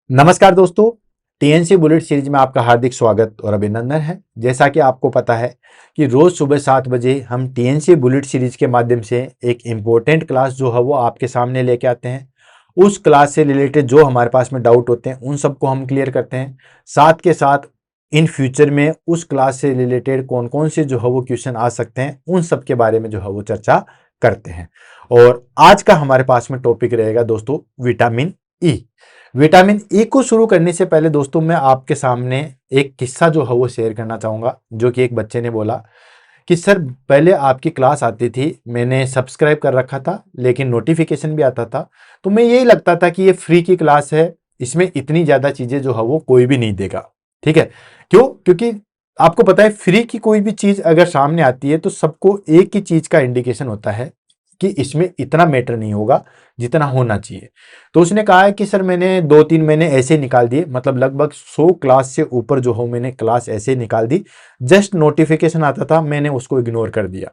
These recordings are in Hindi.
नमस्कार दोस्तों, टीएनसी बुलेट सीरीज में आपका हार्दिक स्वागत और अभिनंदन है। जैसा कि आपको पता है कि रोज सुबह 7 बजे हम टीएनसी बुलेट सीरीज के माध्यम से एक इम्पोर्टेंट क्लास जो है वो आपके सामने लेके आते हैं। उस क्लास से रिलेटेड जो हमारे पास में डाउट होते हैं उन सबको हम क्लियर करते हैं। साथ के साथ इन फ्यूचर में उस क्लास से रिलेटेड कौन कौन से जो है वो क्वेश्चन आ सकते हैं उन सब के बारे में जो है वो चर्चा करते हैं। और आज का हमारे पास में टॉपिक रहेगा दोस्तों विटामिन ई। विटामिन ई को शुरू करने से पहले दोस्तों मैं आपके सामने एक किस्सा जो है वो शेयर करना चाहूँगा, जो कि एक बच्चे ने बोला कि सर पहले आपकी क्लास आती थी, मैंने सब्सक्राइब कर रखा था लेकिन नोटिफिकेशन भी आता था, तो मैं यही लगता था कि ये फ्री की क्लास है, इसमें इतनी ज़्यादा चीज़ें जो है वो कोई भी नहीं देगा। ठीक है, क्यों? क्योंकि आपको पता है फ्री की कोई भी चीज़ अगर सामने आती है तो सबको एक ही चीज़ का इंडिकेशन होता है कि इसमें इतना मैटर नहीं होगा जितना होना चाहिए। तो उसने कहा है कि सर मैंने 2-3 महीने ऐसे निकाल दिए, मतलब लगभग 100 क्लास से ऊपर जो हो मैंने क्लास ऐसे निकाल दी। जस्ट नोटिफिकेशन आता था, मैंने उसको इग्नोर कर दिया।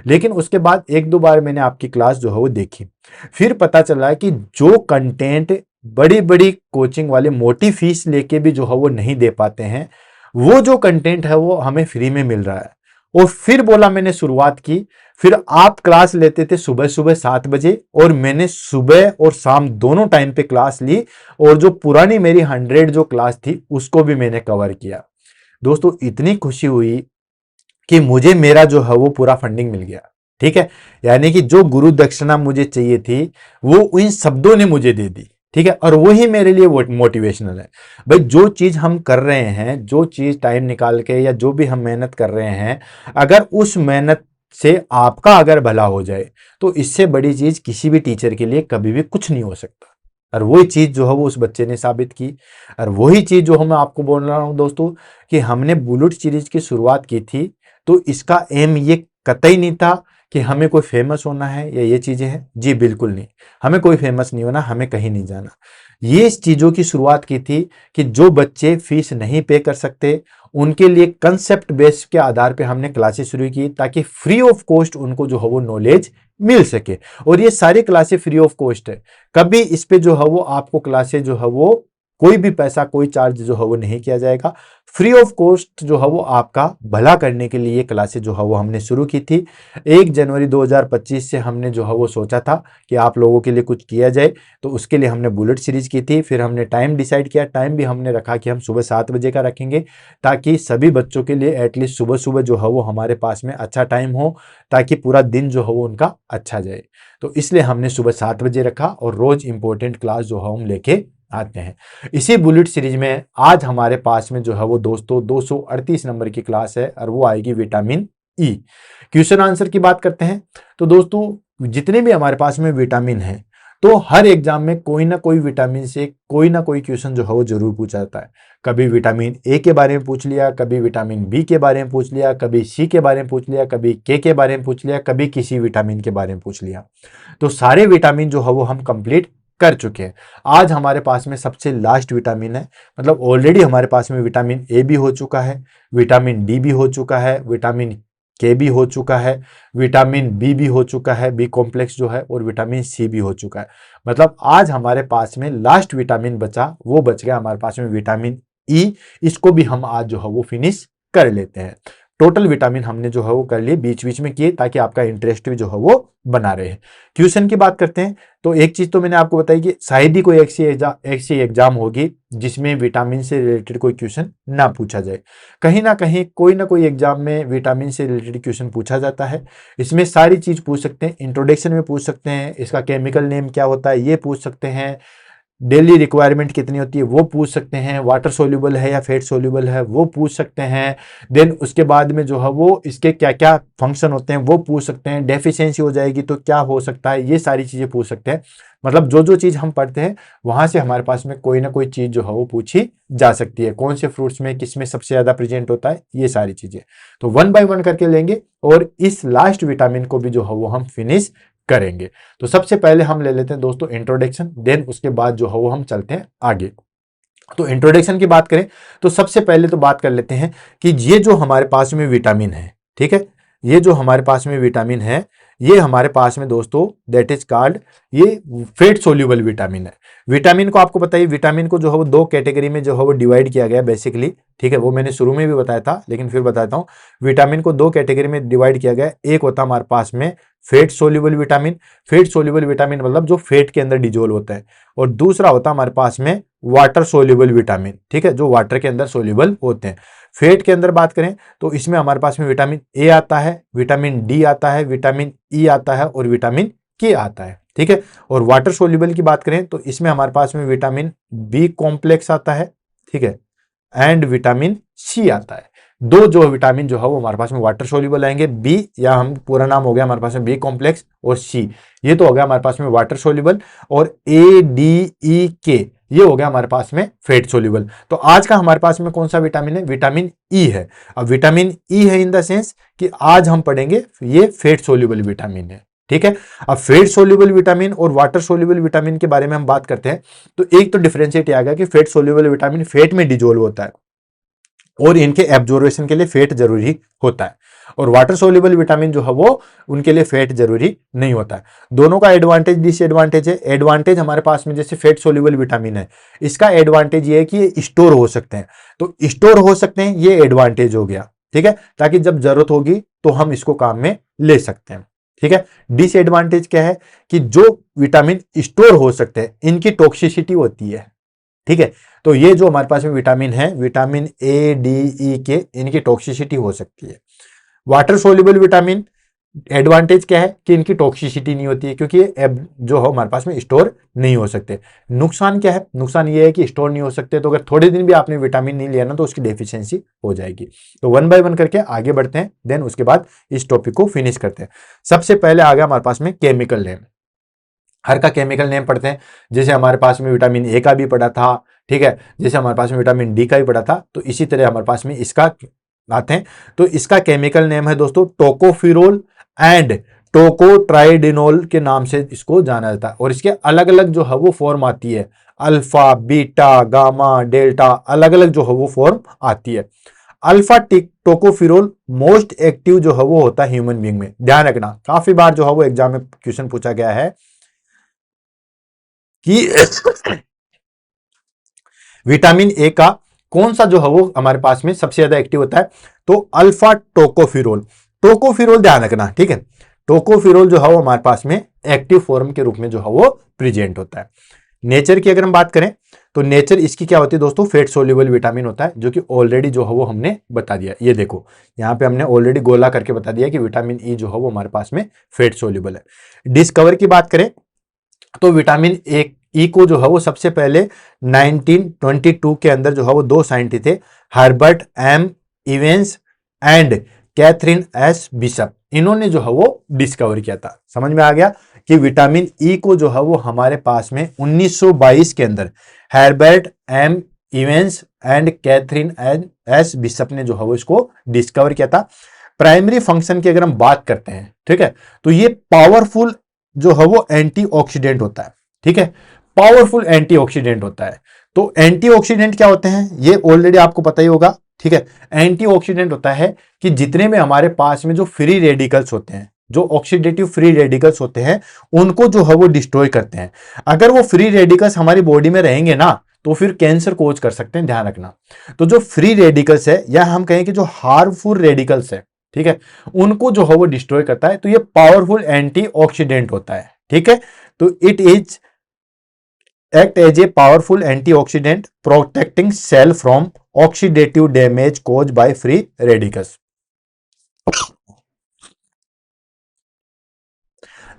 लेकिन उसके बाद 1-2 बार मैंने आपकी क्लास जो है वो देखी, फिर पता चला कि जो कंटेंट बड़ी बड़ी कोचिंग वाले मोटी फीस लेके भी जो है वो नहीं दे पाते हैं, वो जो कंटेंट है वो हमें फ्री में मिल रहा है। और फिर बोला मैंने शुरुआत की, फिर आप क्लास लेते थे सुबह सुबह 7 बजे और मैंने सुबह और शाम दोनों टाइम पे क्लास ली, और जो पुरानी मेरी 100 जो क्लास थी उसको भी मैंने कवर किया। दोस्तों इतनी खुशी हुई कि मुझे मेरा जो है वो पूरा फंडिंग मिल गया। ठीक है, यानी कि जो गुरु दक्षिणा मुझे चाहिए थी वो इन शब्दों ने मुझे दे दी। ठीक है, और वही मेरे लिए मोटिवेशनल है। भाई जो चीज हम कर रहे हैं, जो चीज टाइम निकाल के या जो भी हम मेहनत कर रहे हैं, अगर उस मेहनत से आपका अगर भला हो जाए तो इससे बड़ी चीज किसी भी टीचर के लिए कभी भी कुछ नहीं हो सकता। और वही चीज जो है वो उस बच्चे ने साबित की। और वही चीज जो मैं आपको बोल रहा हूं दोस्तों कि हमने बुलेट सीरीज की शुरुआत की थी तो इसका एम ये कतई नहीं था कि हमें कोई फेमस होना है या ये चीजें हैं। जी बिल्कुल नहीं, हमें कोई फेमस नहीं होना, हमें कहीं नहीं जाना। ये इस चीजों की शुरुआत की थी कि जो बच्चे फीस नहीं पे कर सकते उनके लिए कंसेप्ट बेस के आधार पे हमने क्लासेस शुरू की, ताकि फ्री ऑफ कॉस्ट उनको जो है वो नॉलेज मिल सके। और ये सारी क्लासेस फ्री ऑफ कॉस्ट है, कभी इस पे जो है वो आपको क्लासेस जो है वो कोई भी पैसा कोई चार्ज जो है वो नहीं किया जाएगा। फ्री ऑफ कॉस्ट जो है वो आपका भला करने के लिए क्लासेस जो है वो हमने शुरू की थी। 1 जनवरी 2025 से हमने जो है वो सोचा था कि आप लोगों के लिए कुछ किया जाए, तो उसके लिए हमने बुलेट सीरीज की थी। फिर हमने टाइम डिसाइड किया, टाइम भी हमने रखा कि हम सुबह 7 बजे का रखेंगे, ताकि सभी बच्चों के लिए एटलीस्ट सुबह सुबह जो है वो हमारे पास में अच्छा टाइम हो, ताकि पूरा दिन जो है वो उनका अच्छा जाए। तो इसलिए हमने सुबह 7 बजे रखा और रोज इंपॉर्टेंट क्लास जो है हम लेके आते हैं। इसी बुलेट सीरीज में आज हमारे पास में जो है वो दोस्तों 238 नंबर की क्लास है और वो आएगी विटामिन ई। क्वेश्चन आंसर की बात करते हैं तो दोस्तों जितने भी हमारे पास में विटामिन है, तो हर एग्जाम में कोई ना कोई विटामिन से कोई ना कोई क्वेश्चन जो है वो जरूर पूछा जाता है। कभी विटामिन ए के बारे में पूछ लिया, कभी विटामिन बी के बारे में पूछ लिया, कभी सी के बारे में पूछ लिया, कभी के बारे में पूछ लिया, कभी किसी विटामिन के बारे में पूछ लिया। तो सारे विटामिन जो है वो हम कंप्लीट कर चुके हैं। आज हमारे पास में सबसे लास्ट विटामिन है, मतलब ऑलरेडी हमारे पास में विटामिन ए भी हो चुका है, विटामिन डी भी हो चुका है, विटामिन के भी हो चुका है, विटामिन बी भी हो चुका है, बी कॉम्प्लेक्स जो है, और विटामिन सी भी हो चुका है। मतलब आज हमारे पास में लास्ट विटामिन बचा, वो बच गया हमारे पास में विटामिन ई। इसको भी हम आज जो है वो फिनिश कर लेते हैं। टोटल विटामिन हमने जो है वो कर लिए, बीच बीच में किए, ताकि आपका इंटरेस्ट भी जो है वो बना रहे। क्वेश्चन की बात करते हैं तो एक चीज तो मैंने आपको बताई कि शायद ही कोई ऐसी एग्जाम होगी जिसमें विटामिन से रिलेटेड कोई क्वेश्चन ना पूछा जाए। कहीं ना कोई एग्जाम में विटामिन से रिलेटेड क्वेश्चन पूछा जाता है। इसमें सारी चीज पूछ सकते हैं, इंट्रोडक्शन में पूछ सकते हैं, इसका केमिकल नेम क्या होता है ये पूछ सकते हैं, डेली रिक्वायरमेंट कितनी होती है वो पूछ सकते हैं, वाटर सोल्यूबल है या फेट सोल्यूबल है वो पूछ सकते हैं। देन उसके बाद में जो है वो इसके क्या क्या फंक्शन होते हैं वो पूछ सकते हैं, डेफिशिएंसी हो जाएगी तो क्या हो सकता है, ये सारी चीजें पूछ सकते हैं। मतलब जो जो चीज हम पढ़ते हैं वहां से हमारे पास में कोई ना कोई चीज जो है वो पूछी जा सकती है। कौन से फ्रूट्स में किस में सबसे ज्यादा प्रेजेंट होता है, ये सारी चीजें तो 1 बाय 1 करके लेंगे और इस लास्ट विटामिन को भी जो है वो हम फिनिश करेंगे। तो सबसे पहले हम ले लेते हैं दोस्तों इंट्रोडक्शन, देन उसके बाद जो है वो हम चलते हैं आगे। तो इंट्रोडक्शन की बात करें तो सबसे पहले तो बात कर लेते हैं कि ये जो हमारे पास में विटामिन है, ठीक है, ये जो हमारे पास में विटामिन है, ये हमारे पास में दोस्तों दैट इज कॉल्ड, ये फेट सोल्यूबल विटामिन है। विटामिन को आपको बताइए, विटामिन को जो है वो दो कैटेगरी में जो है वो डिवाइड किया गया बेसिकली, ठीक है, वो मैंने शुरू में भी बताया था लेकिन फिर बताता हूँ। विटामिन को दो कैटेगरी में डिवाइड किया गया, एक होता है हमारे पास में fat soluble vitamin, fat soluble vitamin मतलब जो फेट के अंदर डिजोल्व होता है, और दूसरा होता है हमारे पास में वाटर सोल्यूबल विटामिन, ठीक है, जो वाटर के अंदर सोल्यूबल होते हैं। फेट के अंदर बात करें तो इसमें हमारे पास में विटामिन ए आता है, विटामिन डी आता है, विटामिन ई आता है और विटामिन के आता है, ठीक है। और वाटर सोल्यूबल की बात करें तो इसमें हमारे पास में विटामिन बी कॉम्प्लेक्स आता है, ठीक है, एंड विटामिन सी आता है। दो जो विटामिन जो है वो हमारे पास में वाटर सोल्यूबल आएंगे, बी या हम पूरा नाम हो गया हमारे पास में बी कॉम्प्लेक्स, और सी ये तो हो गया हमारे पास में वाटर सोल्यूबल, और ए डी ई के ये हो गया हमारे पास में फेट सोल्यूबल। तो आज का हमारे पास में कौन सा विटामिन है, विटामिन ई है। अब विटामिन ई है इन द सेंस कि आज हम पढ़ेंगे ये फेट सोल्यूबल विटामिन है, ठीक है। अब फेट सोल्यूबल विटामिन और वाटर सोल्यूबल विटामिन के बारे में हम बात करते हैं तो एक तो डिफरेंशिएट आ गया कि फेट सोल्यूबल विटामिन फेट में डिजोल्व होता है और इनके एब्जॉर्प्शन के लिए फेट जरूरी होता है, और वाटर सोल्यूबल विटामिन जो है वो उनके लिए फेट जरूरी नहीं होता है। दोनों का एडवांटेज डिसएडवांटेज है। एडवांटेज हमारे पास में जैसे फेट सोल्यूबल विटामिन है, इसका एडवांटेज ये है कि ये स्टोर हो सकते हैं, तो स्टोर हो सकते हैं, ये एडवांटेज हो गया, ठीक है, ताकि जब जरूरत होगी तो हम इसको काम में ले सकते हैं, ठीक है। डिसएडवांटेज क्या है कि जो विटामिन स्टोर हो सकते हैं इनकी टॉक्सिसिटी होती है, ठीक है। तो ये जो हमारे पास में विटामिन है, विटामिन ए डी ई के, इनकी टॉक्सिसिटी हो सकती है। वाटर सोल्यूबल विटामिन एडवांटेज क्या है कि इनकी टॉक्सिसिटी नहीं होती है, क्योंकि ये जो है हमारे पास में स्टोर नहीं हो सकते। नुकसान क्या है, नुकसान ये है कि स्टोर नहीं हो सकते, तो अगर थोड़े दिन भी आपने विटामिन नहीं लिया ना तो उसकी डेफिशिएंसी हो जाएगी। तो वन बाय वन करके आगे बढ़ते हैं, देन उसके बाद इस टॉपिक को फिनिश करते हैं। सबसे पहले आ गया हमारे पास में केमिकल नेम, हर का केमिकल नेम पढ़ते हैं। जैसे हमारे पास में विटामिन ए का भी पढ़ा था, ठीक है, जैसे हमारे पास में विटामिन डी का भी पढ़ा था, तो इसी तरह हमारे पास में इसका आते हैं। तो इसका केमिकल नेम है दोस्तों टोकोफिरोल एंड टोकोट्राइडिनोल के नाम से इसको जाना जाता है, और इसके अलग अलग जो है वो फॉर्म आती है, अल्फा बीटा गामा डेल्टा, अलग अलग जो है वो फॉर्म आती है। अल्फा टोकोफिरोल मोस्ट एक्टिव जो है वो होता है ह्यूमन बीइंग में। ध्यान रखना, काफी बार जो है वो एग्जाम में क्वेश्चन पूछा गया है कि विटामिन ए का कौन सा जो है वो हमारे पास में सबसे ज्यादा एक्टिव होता है, तो अल्फा टोकोफिरोल। टोकोफिरोल ध्यान रखना, ठीक है, टोकोफिरोल जो है वो हमारे पास में एक्टिव फॉर्म के रूप में जो है वो प्रेजेंट होता है। नेचर की अगर हम बात करें तो नेचर इसकी क्या होती है दोस्तों, फेट सोल्यूबल विटामिन होता है, जो कि ऑलरेडी जो है वो हमने बता दिया। ये देखो यहाँ पे हमने ऑलरेडी गोला करके बता दिया कि विटामिन ई जो है वो हमारे पास में फेट सोल्यूबल है। डिस्कवर की बात करें तो विटामिन ई को जो है वो सबसे पहले 1922 के अंदर जो है वो दो साइंटिस्ट थे, Herbert M Evans and Katherine S Bishop, इन्होंने जो है वो डिस्कवर किया था। समझ में आ गया कि विटामिन ई को जो है वो हमारे पास में 1922 के अंदर Herbert M Evans and Katherine S Bishop ने जो है वो इसको डिस्कवर किया था। प्राइमरी फंक्शन की अगर हम बात करते हैं, ठीक है, तो ये पावरफुल जो है वो एंटीऑक्सीडेंट होता है, ठीक है, पावरफुल एंटीऑक्सीडेंट होता है। तो एंटीऑक्सीडेंट क्या होते हैं ये ऑलरेडी आपको पता ही होगा, ठीक है। एंटीऑक्सीडेंट होता है कि जितने में हमारे पास में जो फ्री रेडिकल्स होते हैं, जो ऑक्सीडेटिव फ्री रेडिकल्स होते हैं, उनको जो है वो डिस्ट्रॉय करते हैं। अगर वो फ्री रेडिकल्स हमारी बॉडी में रहेंगे ना तो फिर कैंसर कोज कर सकते हैं, ध्यान रखना। तो जो फ्री रेडिकल्स है या हम कहें कि जो हार्मफुल रेडिकल्स है, ठीक है, उनको जो है वो डिस्ट्रॉय करता है, तो ये पावरफुल एंटीऑक्सीडेंट होता है, ठीक है। तो it is act as a powerful antioxidant protecting cell from oxidative damage cause by free radicals.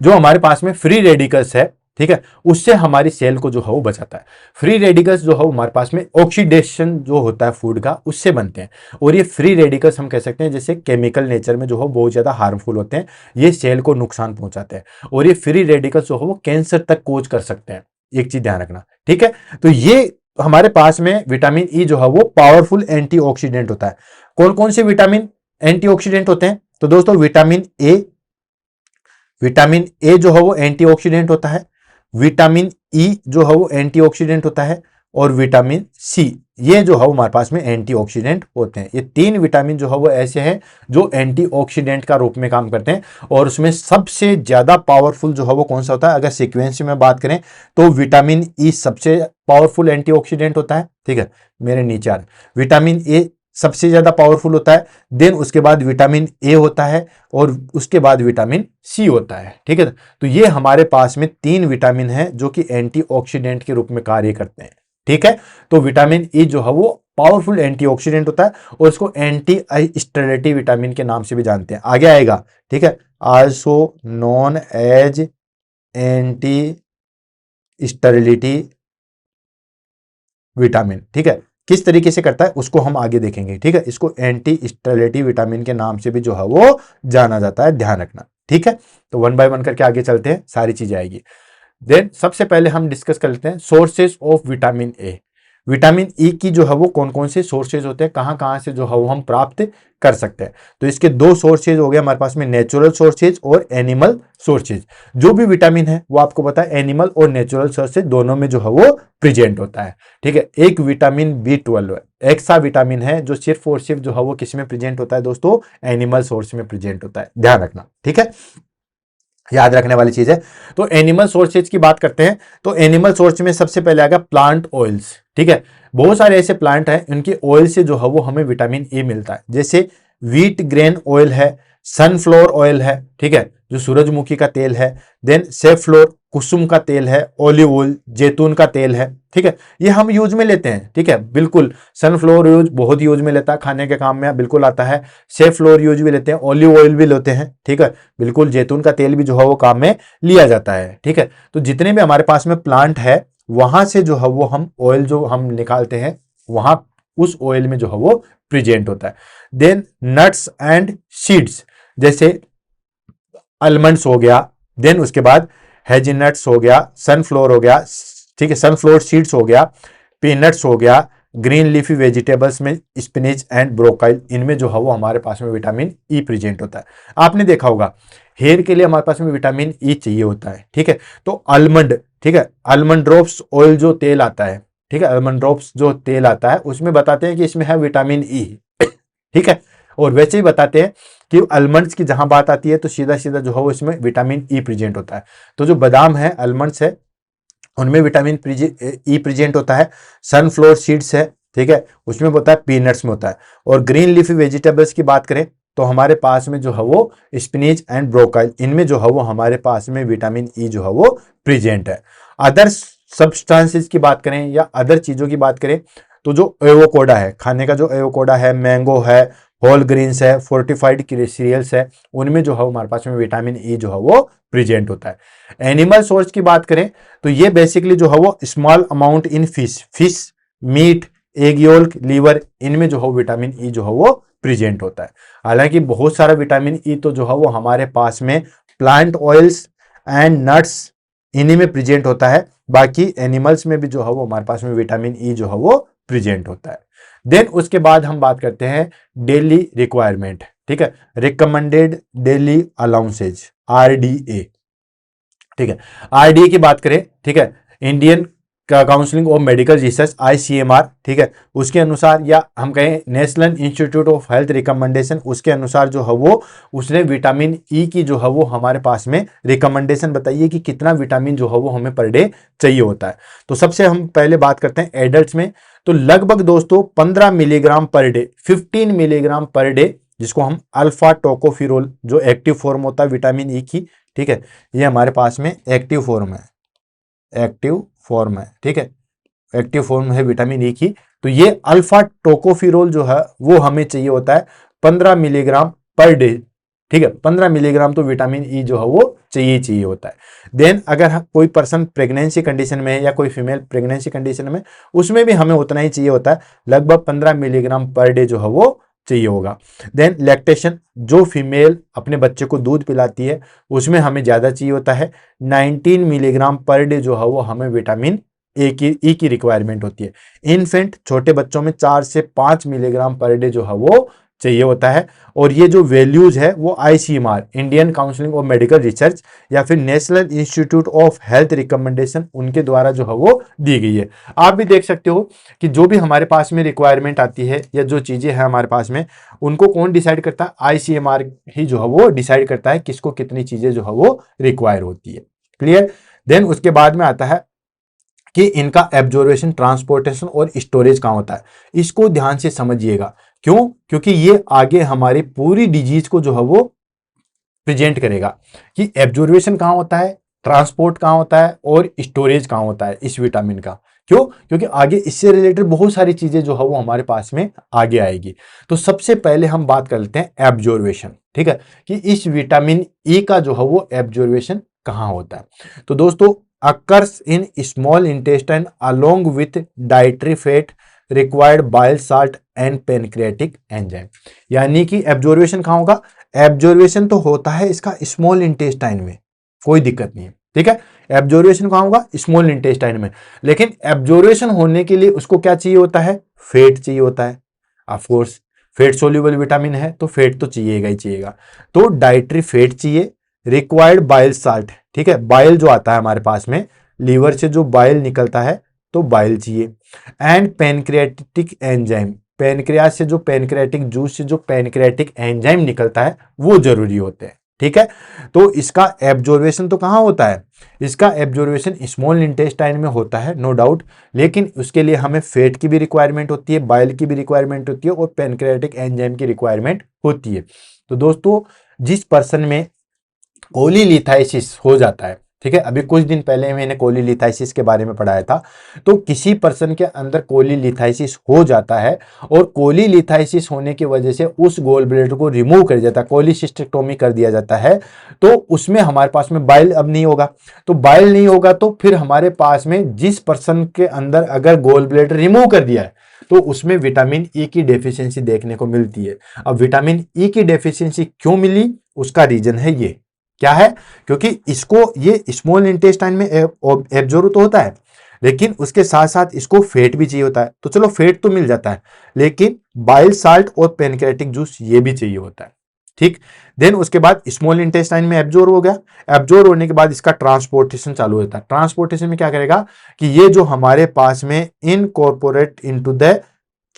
जो हमारे पास में फ्री रेडिकल्स है, ठीक है, उससे हमारी सेल को जो है वो बचाता है। फ्री रेडिकल्स जो है हमारे पास में ऑक्सीडेशन जो होता है फूड का, उससे बनते हैं, और ये फ्री रेडिकल्स हम कह सकते हैं जैसे केमिकल नेचर में जो है बहुत ज्यादा हार्मफुल होते हैं, ये सेल को नुकसान पहुंचाते हैं, और ये फ्री रेडिकल्स जो है वो कैंसर तक कोज कर सकते हैं। एक चीज ध्यान रखना, ठीक है। तो ये हमारे पास में विटामिन ई जो है वो पावरफुल एंटीऑक्सीडेंट होता है। कौन कौन से विटामिन एंटीऑक्सीडेंट होते हैं, तो दोस्तों विटामिन ए जो है वो एंटीऑक्सीडेंट होता है, विटामिन ई जो है वो एंटीऑक्सीडेंट होता है, और विटामिन सी, ये जो है वो हमारे पास में एंटीऑक्सीडेंट होते हैं। ये 3 विटामिन जो है वो ऐसे हैं जो एंटीऑक्सीडेंट का रूप में काम करते हैं। और उसमें सबसे ज्यादा पावरफुल जो है वो कौन सा होता है, अगर सीक्वेंस में बात करें तो विटामिन ई सबसे पावरफुल एंटीऑक्सीडेंट होता है। ठीक है, मेरे नीचे आ रहा है, विटामिन ए सबसे ज्यादा पावरफुल होता है, देन उसके बाद विटामिन ए होता है और उसके बाद विटामिन सी होता है। ठीक है, तो ये हमारे पास में 3 विटामिन है जो कि एंटीऑक्सीडेंट के रूप में कार्य करते हैं। ठीक है, तो विटामिन ई जो है वो पावरफुल एंटीऑक्सीडेंट होता है और इसको एंटी स्टेरिलिटी विटामिन के नाम से भी जानते हैं, आगे आएगा। ठीक है, also known as anti sterility vitamin. ठीक है, किस तरीके से करता है उसको हम आगे देखेंगे। ठीक है, इसको एंटी स्टेरिलिटी विटामिन के नाम से भी जो है वो जाना जाता है, ध्यान रखना। ठीक है, तो 1 बाय 1 करके आगे चलते हैं, सारी चीजें आएगी। देन सबसे पहले हम डिस्कस कर लेते हैं sources of vitamin A. Vitamin E की जो है वो कौन कौन से सोर्सेज होते हैं, कहां कहां से जो है वो हम प्राप्त कर सकते हैं। तो इसके 2 सोर्सेज हो गए हमारे पास में, नेचुरल सोर्सेज और एनिमल सोर्सेज। जो भी विटामिन है वो आपको पता है एनिमल और नेचुरल सोर्सेज दोनों में जो है वो प्रेजेंट होता है। ठीक है, एक विटामिन B12 एक्सा विटामिन है जो सिर्फ और सिर्फ जो है वो किस में प्रेजेंट होता है दोस्तों, एनिमल सोर्स में प्रेजेंट होता है, ध्यान रखना। ठीक है, याद रखने वाली चीज है। तो एनिमल सोर्सेज की बात करते हैं, तो एनिमल सोर्स में सबसे पहले आएगा प्लांट ऑयल्स। ठीक है, बहुत सारे ऐसे प्लांट हैं इनके ऑयल से जो है वो हमें विटामिन ए मिलता है, जैसे व्हीट ग्रेन ऑयल है, सनफ्लावर ऑयल है, ठीक है, जो सूरजमुखी का तेल है, देन सेफ्लोर कुसुम का तेल है, ऑलिव ऑयल जैतून का तेल है। ठीक है, ये हम यूज में लेते हैं। ठीक है, बिल्कुल सनफ्लावर यूज बहुत यूज में लेता है, खाने के काम में बिल्कुल आता है। सेफ्लोर यूज भी लेते हैं, ऑलिव ऑयल भी लेते हैं। ठीक है, बिल्कुल जैतून का तेल भी जो है वो काम में लिया जाता है। ठीक है, तो जितने भी हमारे पास में प्लांट है वहां से जो है वो हम ऑयल जो हम निकालते हैं वहां उस ऑयल में जो है वो प्रेजेंट होता है। देन नट्स एंड सीड्स, जैसे आलमंड्स हो गया, देन उसके बाद हेजिनट्स हो गया, सनफ्लावर हो गया, ठीक है, सनफ्लावर सीड्स हो गया, पीनट्स हो गया, ग्रीन लीफी वेजिटेबल्स में स्पिनच एंड ब्रोकाइल, इनमें जो है वो हमारे पास में विटामिन ई प्रेजेंट होता है। आपने देखा होगा हेयर के लिए हमारे पास में विटामिन ई चाहिए होता है। ठीक है, तो आलमंड, ठीक है, आलमंड ड्रॉप्स ऑयल जो तेल आता है, ठीक है, आलमंड ड्रॉप्स जो तेल आता है उसमें बताते हैं कि इसमें है विटामिन ई। ठीक है, और वैसे ही बताते हैं कि आलमंड्स की जहां बात आती है तो सीधा सीधा जो है वो इसमें विटामिन ई प्रेजेंट होता है। तो जो बादाम है, आलमंड्स है, उनमें विटामिन ई प्रेजेंट होता है। सनफ्लावर सीड्स है, ठीक है, उसमें होता है, पीनट्स में होता है। और ग्रीन लीफी वेजिटेबल्स की बात करें तो हमारे पास में जो है वो स्पिनच एंड ब्रोकाइल, इनमें जो है वो हमारे पास में विटामिन ई जो है वो प्रेजेंट है। अदर सब्सटेंसेस की बात करें या अदर चीजों की बात करें तो जो एवोकाडो है, खाने का जो एवोकाडो है, मैंगो है, होल ग्रीन्स है, फोर्टिफाइड सीरियल्स है, उनमें जो है हमारे पास में विटामिन ई जो है वो प्रेजेंट होता है। एनिमल सोर्स की बात करें तो ये बेसिकली जो है वो small amount in fish, meat, egg yolk, liver, इनमें जो है विटामिन ई जो है वो प्रेजेंट होता है। हालांकि बहुत सारा विटामिन ई तो जो है वो हमारे पास में प्लांट ऑयल्स एंड नट्स इन्हीं में प्रेजेंट होता है, बाकी एनिमल्स में भी जो है वो हमारे पास में विटामिन ई जो है वो प्रेजेंट होता है। देन उसके बाद हम बात करते हैं डेली रिक्वायरमेंट। ठीक है, रिकमेंडेड डेली अलाउंसेज, RDA। ठीक है, RDA की बात करें, ठीक है, Indian counselling of medical research, ICMR, ठीक है, उसके अनुसार, या हम कहें national institute of health recommendation, उसके अनुसार जो है वो उसने विटामिन ई की जो है वो हमारे पास में रिकमेंडेशन बताइए कि कितना विटामिन जो है वो हमें पर डे चाहिए होता है। तो सबसे हम पहले बात करते हैं एडल्ट्स में, तो लगभग दोस्तों 15 milligram per day, 15 milligram per day, जिसको हम अल्फा टोकोफिरोल, जो एक्टिव फॉर्म होता है विटामिन ई की, ठीक है, ये हमारे पास में एक्टिव फॉर्म है, एक्टिव फॉर्म है, ठीक है, एक्टिव फॉर्म है विटामिन ई की। तो ये अल्फा टोकोफिरोल जो है वो हमें चाहिए होता है 15 मिलीग्राम पर डे। ठीक है, 15 मिलीग्राम तो विटामिन ई जो है वो चाहिए होता है। देन अगर कोई पर्सन प्रेगनेंसी कंडीशन में है या कोई फीमेल प्रेगनेंसी कंडीशन में, उसमें भी हमें उतना ही चाहिए होता है, लगभग 15 मिलीग्राम पर डे जो है वो चाहिए होगा। देन लैक्टेशन, जो फीमेल अपने बच्चे को दूध पिलाती है उसमें हमें ज्यादा चाहिए होता है, 19 मिलीग्राम पर डे जो है वो हमें विटामिन ई की रिक्वायरमेंट होती है। इन्फेंट, छोटे बच्चों में 4 से 5 मिलीग्राम पर डे जो है वो चाहिए होता है। और ये जो वैल्यूज है वो ICMR, Indian counselling of medical research, या फिर national institute of health recommendation, उनके द्वारा जो है वो दी गई है। आप भी देख सकते हो कि जो भी हमारे पास में रिक्वायरमेंट आती है या जो चीजें हैं हमारे पास में, उनको कौन डिसाइड करता है? ICMR ही जो है वो डिसाइड करता है किसको कितनी चीजें जो है वो रिक्वायर होती है। क्लियर? देन उसके बाद में आता है कि इनका एब्जॉर्वेशन, ट्रांसपोर्टेशन और स्टोरेज कहाँ होता है। इसको ध्यान से समझिएगा। क्यों? क्योंकि ये आगे हमारी पूरी डिजीज को जो है वो प्रेजेंट करेगा कि एब्जॉर्वेशन कहाँ होता है, ट्रांसपोर्ट कहाँ होता है और स्टोरेज कहाँ होता है इस विटामिन का। क्यों? क्योंकि आगे इससे रिलेटेड बहुत सारी चीजें जो है वो हमारे पास में आगे आएगी। तो सबसे पहले हम बात कर लेते हैं एब्जॉर्वेशन, ठीक है, कि इस विटामिन ई का जो है वो एब्जॉर्वेशन कहाँ होता है। तो दोस्तों, occurs in small intestine along with dietary fat required bile salt and pancreatic enzyme. यानी कि एब्जॉर्वेशन कहाँ होगा? एब्जॉर्वेशन तो होता है इसका स्मॉल इंटेस्टाइन में, कोई दिक्कत नहीं है, ठीक है। एब्जॉर्वेशन कहाँ होगा? स्मॉल इंटेस्टाइन में। लेकिन एब्जॉर्वेशन होने के लिए उसको क्या चाहिए होता है? फैट चाहिए होता है। Of course fat soluble vitamin है तो फैट तो चाहिएगा ही चाहिएगा। तो डाइटरी फैट चाहिए, रिक्वायर्ड बाइल साल्ट, ठीक है, बाइल जो आता है हमारे पास में, लीवर से जो बाइल निकलता है तो बाइल चाहिए। एंड पेनक्रियाटिक एंजाइम, पेनक्रियास से जो पेनक्रियाटिक जूस से जो पेनक्रियाटिक एंजाइम निकलता है वो जरूरी होते हैं, ठीक है। तो इसका एब्जॉर्वेशन तो कहाँ होता है? इसका एब्जॉर्वेशन स्मॉल इंटेस्टाइन में होता है, नो डाउट। लेकिन उसके लिए हमें फैट की भी रिक्वायरमेंट होती है, बाइल की भी रिक्वायरमेंट होती है और पेनक्रियाटिक एंजाइम की रिक्वायरमेंट होती है। तो दोस्तों, जिस पर्सन में कोलीलिथाइसिस हो जाता है, ठीक है, अभी कुछ दिन पहले मैंने कोलीलिथाइसिस के बारे में पढ़ाया था। तो किसी पर्सन के अंदर कोलीलिथाइसिस हो जाता है और कोलीलिथाइसिस होने की वजह से उस गोल ब्लैडर को रिमूव कर दिया जाता है, कोलिसिस्टेक्टोमी कर दिया जाता है। तो उसमें हमारे पास में बाइल अब नहीं होगा। तो बाइल नहीं होगा तो फिर हमारे पास में जिस पर्सन के अंदर अगर गोल ब्लैडर रिमूव कर दिया है तो उसमें विटामिन ई की डेफिशिएंसी देखने को मिलती है। अब विटामिन ई की डेफिशिएंसी क्यों मिली, उसका रीजन है ये क्या है? क्योंकि इसको ये स्मॉल इंटेस्टाइन में एब्जॉर्ब तो होता है, लेकिन उसके साथ साथ इसको फैट भी चाहिए होता है। तो चलो फैट तो मिल जाता है, लेकिन बाइल साल्ट और पेनक्रियाटिक जूस ये भी चाहिए होता है, ठीक। देन उसके बाद स्मॉल इंटेस्टाइन में एब्जॉर्ब हो गया। एब्जॉर्ब होने के बाद इसका ट्रांसपोर्टेशन चालू होता है। ट्रांसपोर्टेशन में क्या करेगा कि ये जो हमारे पास में इनकॉर्पोरेट इनटू द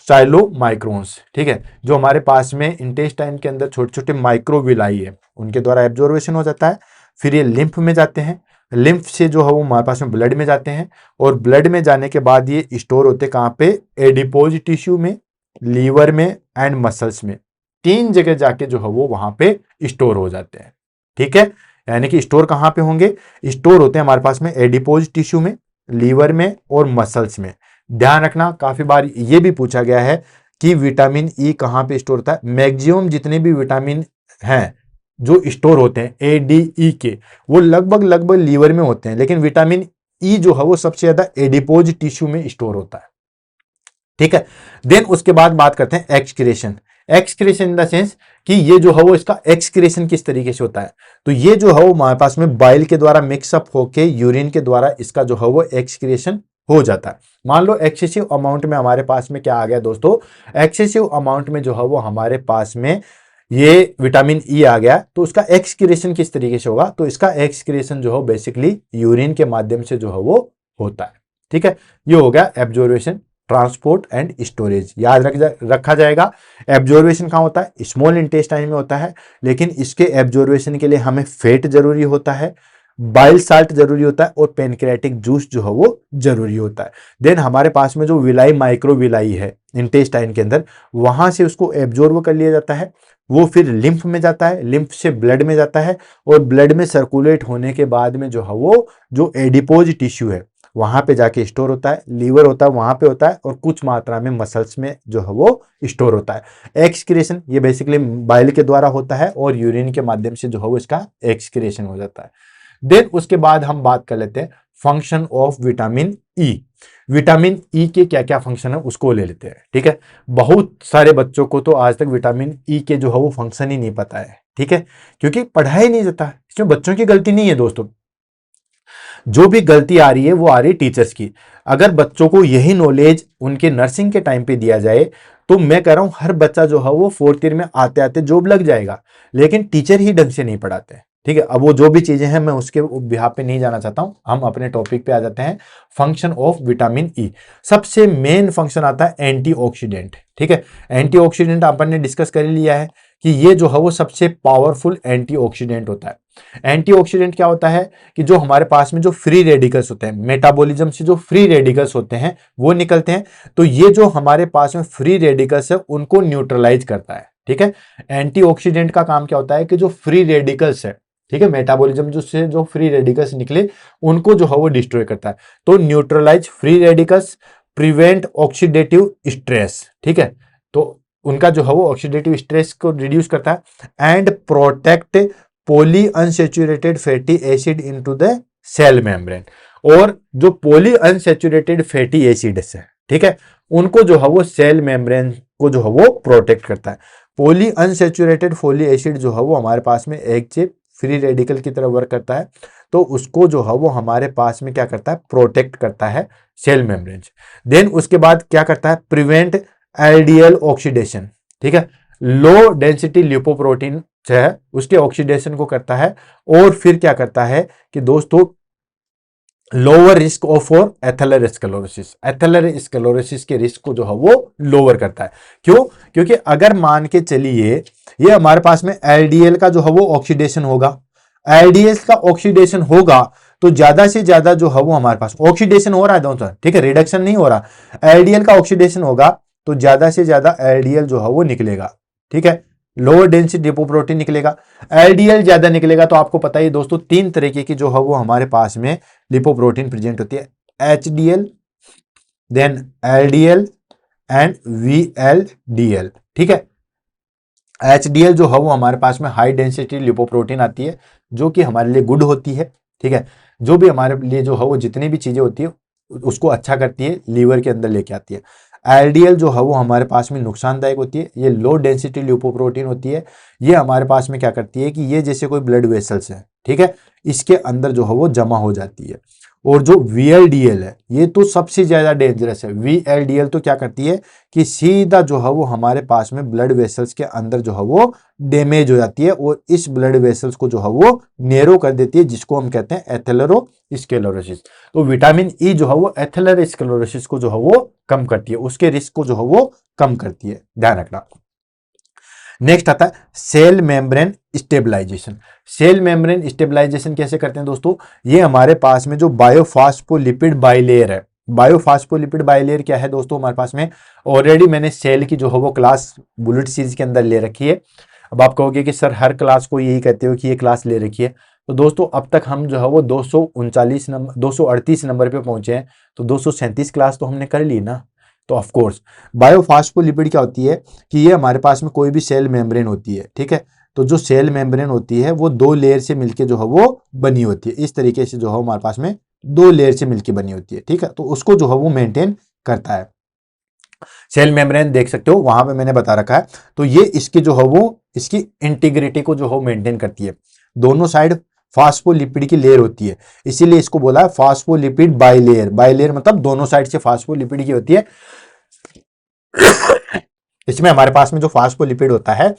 चाइलोमाइक्रोन्स, ठीक है, जो हमारे पास में इंटेस्टाइन के अंदर छोटे छोटे माइक्रोविलाई है, उनके द्वारा एब्जॉर्वेशन हो जाता है। फिर ये लिम्फ में जाते हैं, लिम्फ से जो है वो हमारे पास में ब्लड में जाते हैं, और ब्लड में जाने के बाद ये स्टोर होते हैं कहाँ पे? एडिपोज टिश्यू में, लीवर में एंड मसल्स में। 3 जगह जाके जो है वो वहां पे स्टोर हो जाते हैं, ठीक है। यानी कि स्टोर कहाँ पे होंगे? स्टोर होते हैं हमारे पास में एडिपोज टिश्यू में, लीवर में और मसल्स में। ध्यान रखना, काफी बार ये भी पूछा गया है कि विटामिन ई कहाँ पे स्टोर होता है। मैक्सिमम जितने भी विटामिन हैं जो स्टोर होते हैं एडीई के, वो लगभग लीवर में होते हैं, लेकिन विटामिन ई जो है वो सबसे ज्यादा एडिपोज टिश्यू में स्टोर होता है, ठीक है। देन उसके बाद बात करते हैं excretion. Excretion in the sense कि ये जो है वो इसका एक्सक्रीशन किस तरीके से होता है। तो ये जो है वो हमारे पास में बाइल के द्वारा मिक्सअप होके यूरिन के द्वारा इसका जो है वो एक्सक्रीशन हो जाता है। मान लो एक्सेसिव अमाउंट में हमारे पास में क्या आ गया दोस्तों? एक्सेसिव अमाउंट में जो है वो हमारे पास में ये विटामिन ई आ गया, तो उसका एक्सक्रीशन किस तरीके से होगा? तो इसका एक्सक्रीशन जो है बेसिकली यूरिन के माध्यम से जो है वो होता है, ठीक है। ये हो गया एब्जॉर्वेशन, ट्रांसपोर्ट एंड स्टोरेज। याद रखा जाएगा, एब्जॉर्वेशन कहाँ होता है? स्मॉल इंटेस्टाइन में होता है, लेकिन इसके एब्जॉर्वेशन के लिए हमें फैट जरूरी होता है, बाइल साल्ट जरूरी होता है और पेनक्रियाटिक जूस जो है वो जरूरी होता है। देन हमारे पास में जो विलाई, माइक्रो विलाई है इंटेस्टाइन के अंदर, वहां से उसको एब्जॉर्ब कर लिया जाता है। वो फिर लिम्फ में जाता है, लिम्फ से ब्लड में जाता है, और ब्लड में सर्कुलेट होने के बाद में जो है वो जो एडिपोज टिश्यू है वहां पे जाके स्टोर होता है, लीवर होता है वहां पे होता है, और कुछ मात्रा में मसल्स में जो है वो स्टोर होता है। एक्सक्रीशन ये बेसिकली बाइल के द्वारा होता है और यूरिन के माध्यम से जो है वो इसका एक्सक्रीशन हो जाता है। देन उसके बाद हम बात कर लेते हैं function of vitamin E. Vitamin E के क्या क्या फंक्शन है उसको ले लेते हैं, ठीक है। बहुत सारे बच्चों को तो आज तक विटामिन ई के जो है वो फंक्शन ही नहीं पता है, ठीक है, क्योंकि पढ़ाया ही नहीं जाता। इसमें बच्चों की गलती नहीं है दोस्तों। जो भी गलती आ रही है वो आ रही है टीचर्स की। अगर बच्चों को यही नॉलेज उनके नर्सिंग के टाइम पे दिया जाए तो मैं कह रहा हूं हर बच्चा जो है वो फोर्थ ईयर में आते आते जॉब लग जाएगा, लेकिन टीचर ही ढंग से नहीं पढ़ाते। ठीक है, अब वो जो भी चीजें हैं मैं उसके बिहाफ पे नहीं जाना चाहता हूं, हम अपने टॉपिक पे आ जाते हैं। Function of vitamin E. सबसे मेन फंक्शन आता है एंटीऑक्सीडेंट। ठीक है, एंटीऑक्सीडेंट अपन ने डिस्कस कर लिया है कि ये जो है वो सबसे पावरफुल एंटीऑक्सीडेंट होता है। एंटीऑक्सीडेंट क्या होता है कि जो हमारे पास में जो फ्री रेडिकल्स होते हैं, मेटाबॉलिज्म से जो फ्री रेडिकल्स होते हैं वो निकलते हैं, तो ये जो हमारे पास में फ्री रेडिकल्स है उनको न्यूट्रलाइज करता है। ठीक है, एंटीऑक्सीडेंट का काम क्या होता है कि जो फ्री रेडिकल्स है, ठीक है, मेटाबॉलिज्म जो से जो फ्री रेडिकल्स निकले उनको जो है वो डिस्ट्रॉय करता है। तो neutralise free radicals, prevent oxidative stress. ठीक है, तो उनका जो है वो ऑक्सीडेटिव स्ट्रेस को रिड्यूस करता है and protect poly unsaturated fatty acid into the cell membrane. और जो पॉली अनसेचुरेटेड फैटी एसिड्स है, ठीक है, उनको जो है वो सेल मेम्ब्रेन को जो है वो प्रोटेक्ट करता है। पॉली अनसेचुरेटेड फैटी एसिड जो है वो हमारे पास में एक चिप फ्री रेडिकल की तरह वर्क करता है, तो उसको जो है वो हमारे पास में क्या करता है, प्रोटेक्ट करता है सेल मेम्ब्रेन। देन उसके बाद क्या करता है, प्रिवेंट एलडीएल ऑक्सीडेशन। ठीक है, लो डेंसिटी लिपोप्रोटीन है उसके ऑक्सीडेशन को करता है। और फिर क्या करता है कि दोस्तों lower risk of for atherosclerosis, atherosclerosis के रिस्क को जो है वो लोअर करता है। क्यों? क्योंकि अगर मान के चलिए ये हमारे पास में एलडीएल का जो है वो ऑक्सीडेशन होगा, एलडीएल का ऑक्सीडेशन होगा तो ज्यादा से ज्यादा जो है वो हमारे पास ऑक्सीडेशन हो रहा है दोस्तों, ठीक है, रिडक्शन नहीं हो रहा। एलडीएल का ऑक्सीडेशन होगा तो ज्यादा से ज्यादा एलडीएल जो है वो निकलेगा। ठीक है, लोअर डेंसिटी लिपोप्रोटीन निकलेगा। एलडीएल ज्यादा निकलेगा तो आपको पता ही दोस्तों तीन तरीके की जो है वो हमारे पास में लिपोप्रोटीन प्रेजेंट होती है, HDL, then LDL and VLDL. ठीक है, एचडीएल जो है वो हमारे पास में हाई डेंसिटी लिपोप्रोटीन आती है जो कि हमारे लिए गुड होती है। ठीक है, जो भी हमारे लिए जो है वो जितनी भी चीजें होती है उसको अच्छा करती है, लीवर के अंदर लेके आती है। एलडीएल जो है वो हमारे पास में नुकसानदायक होती है, ये लो डेंसिटी लिपोप्रोटीन होती है। ये हमारे पास में क्या करती है कि ये जैसे कोई ब्लड वेसल्स है, ठीक है, इसके अंदर जो है वो जमा हो जाती है। और जो वीएलडीएल है ये तो सबसे ज्यादा डेंजरस है। वीएलडीएल तो क्या करती है कि सीधा जो है वो हमारे पास में ब्लड वेसल्स के अंदर जो है वो डैमेज हो जाती है और इस ब्लड वेसल्स को जो है वो नैरो कर देती है, जिसको हम कहते हैं एथेरोस्क्लेरोसिस। तो विटामिन ई जो है वो एथेरोस्क्लेरोसिस को जो है वो कम करती है, उसके रिस्क को जो है वो कम करती है, ध्यान रखना। नेक्स्ट आता है cell membrane stabilisation. Cell membrane stabilisation कैसे करते हैं दोस्तों, ये हमारे पास में जो बायोफॉस्फोलिपिड बाइलेयर है, बायोफॉस्फोलिपिड बाइलेयर क्या है दोस्तों हमारे पास में, ऑलरेडी मैंने सेल की जो है वो क्लास बुलेट सीरीज के अंदर ले रखी है। अब आप कहोगे कि सर हर क्लास को यही कहते हो कि ये क्लास ले रखी है, तो दोस्तों अब तक हम जो है वो 239 नंबर 238 नंबर पे पहुंचे हैं, तो 237 क्लास तो हमने कर ली ना। तो ऑफ कोर्स बायोफॉस्फोलिपिड क्या होती है कि ये हमारे पास में कोई भी सेल मेम्ब्रेन होती है, ठीक है, तो जो सेल मेम्ब्रेन होती है वो दो लेयर से मिलके जो है वो बनी होती है, इस तरीके से जो है हमारे पास में दो लेयर से मिलके बनी होती है। ठीक है, तो उसको जो है वो मेंटेन करता है। सेल मेम्ब्रेन देख सकते हो वहां पे मैंने बता रखा है, तो ये इसकी जो है वो इसकी इंटीग्रिटी को जो है मेंटेन करती है। दोनों साइड फास्फोलिपिड की लेयर होती है, इसीलिए इसको बोला है फास्फोलिपिड बाइलेयर। बाइलेयर मतलब दोनों साइड से फास्फोलिपिड की होती है। इसमें हमारे पास में जो फास्फोलिपिड होता है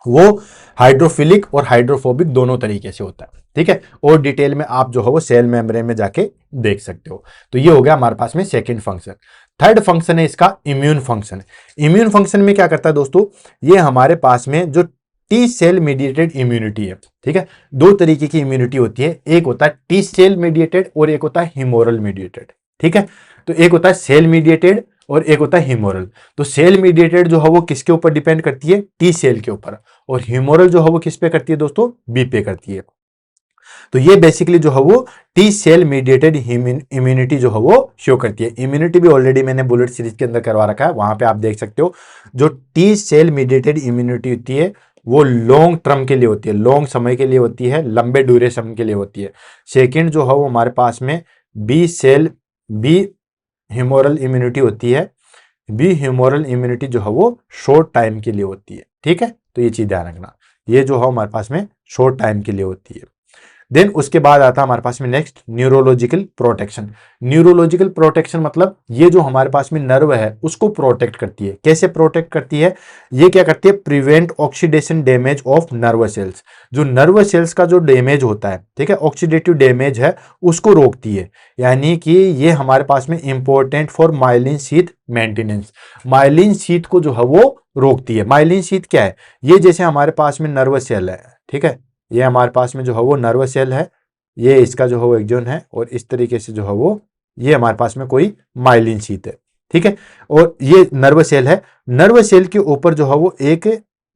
वो हाइड्रोफिलिक और हाइड्रोफोबिक दोनों तरीके से होता है। ठीक है, और डिटेल में आप जो है वो सेल मेम्ब्रेन में जाके देख सकते हो। तो ये हो गया हमारे पास में सेकंड फंक्शन। थर्ड फंक्शन है इसका इम्यून फंक्शन। इम्यून फंक्शन में क्या करता है दोस्तों, ये हमारे पास में जो टी सेल मीडिएटेड इम्यूनिटी है, ठीक है, दो तरीके की इम्यूनिटी होती है, एक होता है टी सेल मीडिएटेड और एक होता है ह्यूमोरल मीडिएटेड। ठीक है, तो एक होता है सेल मीडिएटेड और एक होता है ह्यूमोरल। तो सेल मीडिएटेड जो है वो किसके ऊपर डिपेंड करती है, टी सेल के ऊपर, और ह्यूमोरल जो है वो किस पे करती है दोस्तों, बी पे करती है। तो ये बेसिकली जो है वो टी सेल मीडिएटेड इम्यूनिटी जो है वो शो करती है। इम्यूनिटी भी ऑलरेडी मैंने बुलेट सीरीज के अंदर करवा रखा है, वहां पे आप देख सकते हो। जो टी सेल मीडिएटेड इम्यूनिटी होती है वो लॉन्ग टर्म के लिए होती है, लॉन्ग समय के लिए होती है, लंबे ड्यूरेशन के लिए होती है। सेकेंड जो है वो हमारे पास में बी ह्यूमोरल इम्यूनिटी होती है। बी ह्यूमोरल इम्यूनिटी जो है वो शॉर्ट टाइम के लिए होती है। ठीक है, तो ये चीज ध्यान रखना, ये जो है हमारे पास में शॉर्ट टाइम के लिए होती है। देन उसके बाद आता है हमारे पास में next neurological protection. Neurological protection मतलब ये जो हमारे पास में नर्व है उसको प्रोटेक्ट करती है। कैसे प्रोटेक्ट करती है? ये क्या करती है? Prevent oxidation damage of nerve cells. जो नर्व सेल्स का जो डैमेज होता है, ठीक है, ऑक्सीडेटिव डैमेज है, उसको रोकती है। यानी कि ये हमारे पास में important for myelin sheath maintenance. Myelin sheath को जो है वो रोकती है। माइलिन शीथ क्या है? ये जैसे हमारे पास में नर्व सेल है, ठीक है, ये हमारे पास में जो है वो नर्व सेल है, ये इसका जो है वो एक्सॉन है, और इस तरीके से जो है वो ये हमारे पास में कोई माइलिन शीथ है, ठीक है, और ये नर्व सेल है। नर्व सेल के ऊपर जो है वो एक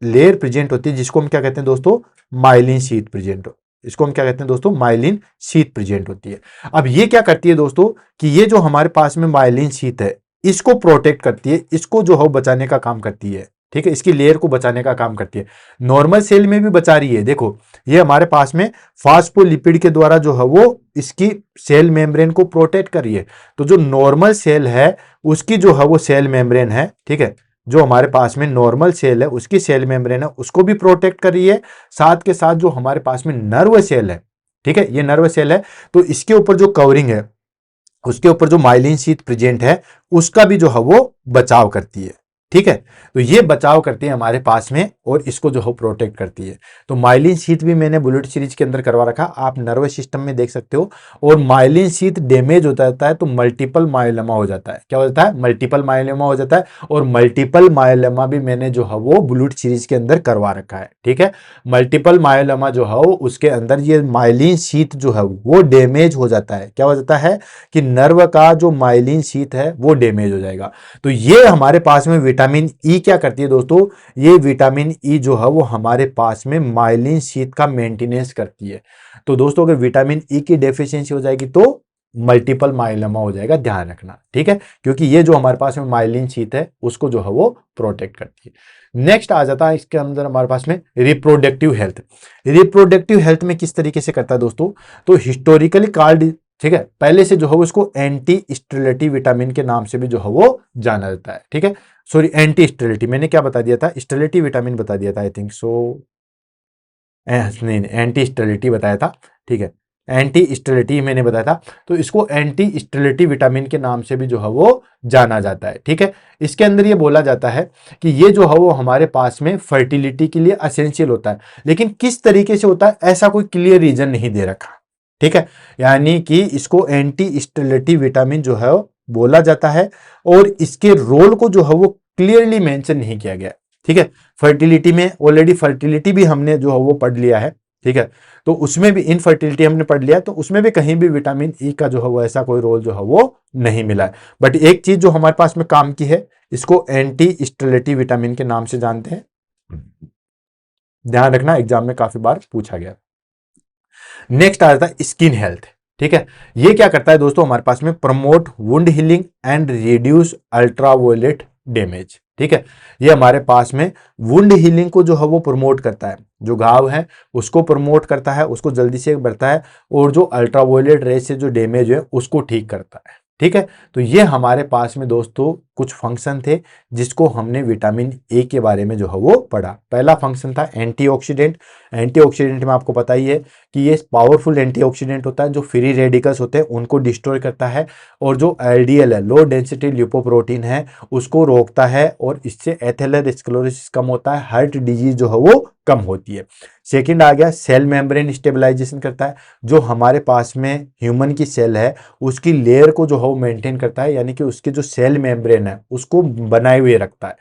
लेयर प्रेजेंट होती है जिसको हम क्या कहते हैं दोस्तों? Myelin sheath present. इसको हम क्या कहते हैं दोस्तों? माइलिन शीथ प्रेजेंट होती है। अब ये क्या करती है दोस्तों कि ये जो हमारे पास में माइलिन शीथ है इसको प्रोटेक्ट करती है, इसको जो है बचाने का काम करती है, ठीक है, इसकी लेयर को बचाने का काम करती है। नॉर्मल सेल में भी बचा रही है। देखो ये हमारे पास में फास्फोलिपिड के द्वारा जो है वो इसकी सेल मेम्ब्रेन को प्रोटेक्ट कर रही है। तो जो नॉर्मल सेल है उसकी जो है वो सेल मेम्ब्रेन है, ठीक है, जो हमारे पास में नॉर्मल सेल है उसकी सेल मेम्ब्रेन है उसको भी प्रोटेक्ट कर रही है। साथ के साथ जो हमारे पास में नर्व सेल है, ठीक है, ये नर्व सेल है, तो इसके ऊपर जो कवरिंग है उसके ऊपर जो माइलिन शीथ प्रेजेंट है उसका भी जो है वो बचाव करती है, ठीक है। तो ये बचाव करती है हमारे पास में और इसको जो है प्रोटेक्ट करती है। तो माइलिन शीथ भी मैंने बुलेट सीरीज के अंदर करवा रखा, आप नर्वस सिस्टम में देख सकते हो। और माइलिन शीथ डैमेज होता जाता है तो मल्टीपल मायोलेमा हो जाता है। क्या हो जाता है? मल्टीपल मायोलेमा हो जाता है। और मल्टीपल मायोलेमा भी मैंने जो है वो बुलेट सीरीज के अंदर करवा रखा है, ठीक है। मल्टीपल मायोलेमा जो है उसके अंदर ये माइलिन शीथ जो है वो डैमेज हो जाता है। क्या हो जाता है कि नर्व का जो माइलिन शीथ है वो डैमेज हो जाएगा। तो ये हमारे पास में विटामिन ई क्या करती है दोस्तों? ये विटामिन ई जो है वो हमारे पास में माइलिन शीथ का मेंटेनेंस करती है। तो दोस्तों अगर विटामिन ई की डेफिशिएंसी हो जाएगी तो मल्टीपल माइलोमा हो जाएगा, ध्यान रखना, ठीक है, क्योंकि ये जो हमारे पास में माइलिन शीथ है उसको जो है वो प्रोटेक्ट करती है। नेक्स्ट आ जाता है इसके अंदर हमारे पास में रिप्रोडक्टिव हेल्थ। रिप्रोडक्टिव हेल्थ में किस तरीके से करता है दोस्तों? तो हिस्टोरिकली कार्ड, ठीक है, पहले से जो है उसको एंटी स्टेरिलिटी विटामिन के नाम से भी जो है वो जाना जाता है, ठीक है। सॉरी, एंटी स्टेरिलिटी मैंने क्या बता दिया था? स्टेरिलिटी विटामिन बता दिया था, आई थिंक सो। नहीं, एंटी स्टेरिलिटी बताया था, ठीक है, एंटी स्टेरिलिटी मैंने बताया था। तो इसको एंटी स्टेरिलिटी विटामिन के नाम से भी जो है वो जाना जाता है, ठीक है। इसके अंदर ये बोला जाता है कि ये जो है वो हमारे पास में फर्टिलिटी के लिए असेंशियल होता है। लेकिन किस तरीके से होता है ऐसा कोई क्लियर रीजन नहीं दे रखा, ठीक है। यानी कि इसको एंटी स्टेरिलिटी विटामिन जो है बोला जाता है और इसके रोल को जो है वो क्लियरली मेंशन नहीं किया गया, ठीक है। फर्टिलिटी में ऑलरेडी फर्टिलिटी भी हमने जो है वो पढ़ लिया है, ठीक है। तो उसमें भी इनफर्टिलिटी हमने पढ़ लिया, तो उसमें भी कहीं भी विटामिन ई का जो है वो ऐसा कोई रोल जो है वो नहीं मिला है। बट एक चीज जो हमारे पास में काम की है, इसको एंटी स्टेरिलिटी विटामिन के नाम से जानते हैं, ध्यान रखना, एग्जाम में काफी बार पूछा गया। नेक्स्ट आ जाता है स्किन हेल्थ, ठीक है। ये क्या करता है दोस्तों? हमारे पास में promote wound healing and reduce ultraviolet damage, ठीक है। ये हमारे पास में वुंड हीलिंग को जो है वो प्रमोट करता है, जो घाव है उसको प्रमोट करता है, उसको जल्दी से बढ़ता है, और जो अल्ट्रावायलेट रे से जो डैमेज है उसको ठीक करता है, ठीक है। तो ये हमारे पास में दोस्तों कुछ फंक्शन थे जिसको हमने विटामिन ए के बारे में जो है वो पढ़ा। पहला फंक्शन था एंटीऑक्सीडेंट। एंटीऑक्सीडेंट में आपको पता ही है कि ये पावरफुल एंटीऑक्सीडेंट होता है, जो फ्री रेडिकल्स होते हैं उनको डिस्ट्रॉय करता है, और जो एलडीएल है, लो डेंसिटी लिपोप्रोटीन है, उसको रोकता है, और इससे एथेरोस्क्लेरोसिस कम होता है, हार्ट डिजीज जो है वो कम होती है। सेकंड आ गया सेल मेम्ब्रेन स्टेबलाइजेशन करता है, जो हमारे पास में ह्यूमन की सेल है उसकी लेयर को जो है वो मेंटेन करता है, यानी कि उसके जो सेल मेम्ब्रेन है उसको बनाए हुए रखता है।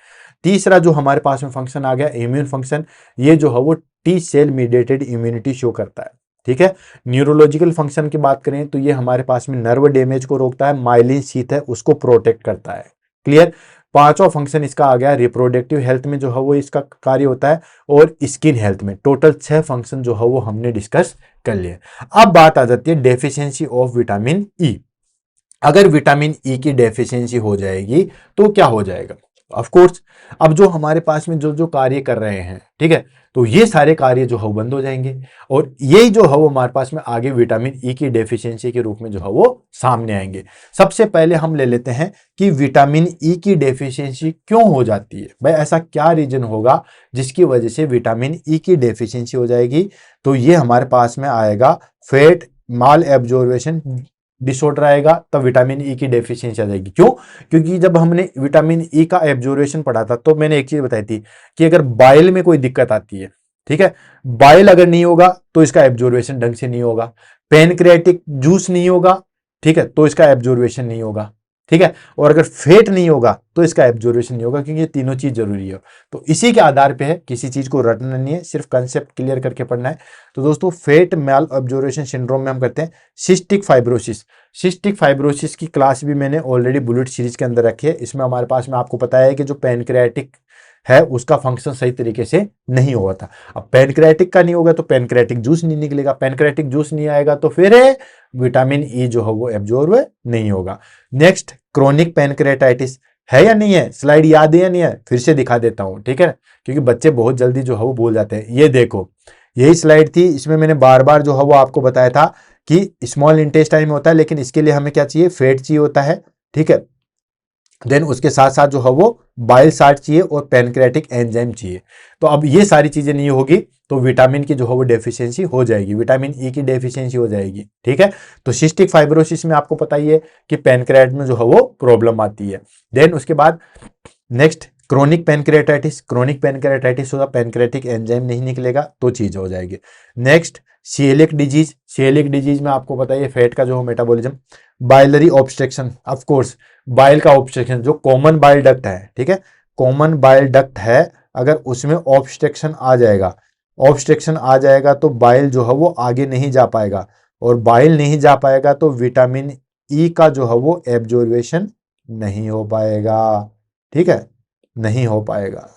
तीसरा जो हमारे पास में फंक्शन आ गया इम्यून फंक्शन, ये जो है वो T cell mediated immunity show करता है, ठीक है। न्यूरोलॉजिकल फंक्शन की बात करें तो ये हमारे पास में नर्व डैमेज को रोकता है, माइलिन शीथ है उसको प्रोटेक्ट करता है, क्लियर। पांचवा फंक्शन इसका आ गया रिप्रोडक्टिव हेल्थ में जो है वो इसका कार्य होता है, और स्किन हेल्थ में टोटल 6 फंक्शन जो है वो हमने डिस्कस कर लिए। अब बात आ जाती है डेफिशिएंसी ऑफ विटामिन ई। अगर विटामिन ई की डेफिशिएंसी हो जाएगी तो क्या हो जाएगा? ऑफ कोर्स अब जो हमारे पास में जो जो कार्य कर रहे हैं, ठीक है, तो ये सारे कार्य जो है वो बंद हो जाएंगे और यही जो है वो हमारे पास में आगे विटामिन ई की डेफिशिएंसी के रूप में जो है वो सामने आएंगे। सबसे पहले हम ले लेते हैं कि विटामिन ई की डेफिशिएंसी क्यों हो जाती है। भाई ऐसा क्या रीजन होगा जिसकी वजह से विटामिन ई की डेफिशिएंसी हो जाएगी? तो ये हमारे पास में आएगा फैट माल एब्जॉर्वेशन डिसऑर्डर आएगा, तब विटामिन ई की डेफिशिएंसी आ जाएगी। क्यों? क्योंकि जब हमने विटामिन ई का एब्जॉर्वेशन पढ़ा था तो मैंने एक चीज बताई थी कि अगर बाइल में कोई दिक्कत आती है, ठीक है, बाइल अगर नहीं होगा तो इसका एब्जॉर्वेशन ढंग से नहीं होगा, पैनक्रियाटिक जूस नहीं होगा, ठीक है, तो इसका एब्जॉर्वेशन नहीं होगा, ठीक है, और अगर फेट नहीं होगा तो इसका एब्जॉर्वेशन नहीं होगा, क्योंकि ये तीनों चीज जरूरी है। तो इसी के आधार पे है, किसी चीज को रटना नहीं है, सिर्फ कंसेप्ट क्लियर करके पढ़ना है। तो दोस्तों फेट मैल एब्जॉर्वेशन सिंड्रोम में हम करते हैं सिस्टिक फाइब्रोसिस। सिस्टिक फाइब्रोसिस की क्लास भी मैंने ऑलरेडी बुलेट सीरीज के अंदर रखी है। इसमें हमारे पास में आपको पता है कि जो पैनक्रियाटिक है उसका फंक्शन सही तरीके से नहीं हुआ था। अब पैनक्रियाटिक का नहीं होगा तो पैनक्रियाटिक जूस नहीं निकलेगा, पैनक्रियाटिक जूस नहीं आएगा तो फिर विटामिन ई जो है वो एब्जॉर्ब नहीं होगा। नेक्स्ट क्रोनिक पैनक्रियाटाइटिस है या नहीं है? स्लाइड याद है या नहीं है? फिर से दिखा देता हूं, ठीक है, क्योंकि बच्चे बहुत जल्दी जो है वो भूल जाते हैं। ये देखो, यही स्लाइड थी, इसमें मैंने बार बार जो है वो आपको बताया था कि स्मॉल इंटेस्टाइन में होता है, लेकिन इसके लिए हमें क्या चाहिए? फैट चाहिए होता है, ठीक है, देन उसके साथ साथ जो है वो बाइल साल्ट चाहिए और पैनक्रियाटिक एंजाइम चाहिए। तो अब ये सारी चीजें नहीं होगी तो विटामिन की जो है वो डेफिशिएंसी हो जाएगी, विटामिन ई की डेफिशिएंसी हो जाएगी, ठीक है। तो सिस्टिक फाइब्रोसिस में आपको पता ही है कि पैनक्रियाट में जो है वो प्रॉब्लम आती है। देन उसके बाद next chronic pancreatitis, chronic pancreatitis होगा, पैनक्रियाटिक एंजाइम नहीं निकलेगा तो चीज हो जाएगी। नेक्स्ट सीएलिक डिजीज, सीएलिक डिजीज में आपको पता है फैट का जो metabolism, biliary obstruction, of course bile का ऑब्स्ट्रक्शन, जो कॉमन बाइल डक्ट है, ठीक है, कॉमन बाइल डक्ट है, अगर उसमें ऑब्स्ट्रक्शन आ जाएगा, ऑब्स्ट्रक्शन आ जाएगा तो बाइल जो है वो आगे नहीं जा पाएगा, और बाइल नहीं जा पाएगा तो विटामिन ई का जो है वो एब्जॉर्वेशन नहीं हो पाएगा, ठीक है, नहीं हो पाएगा,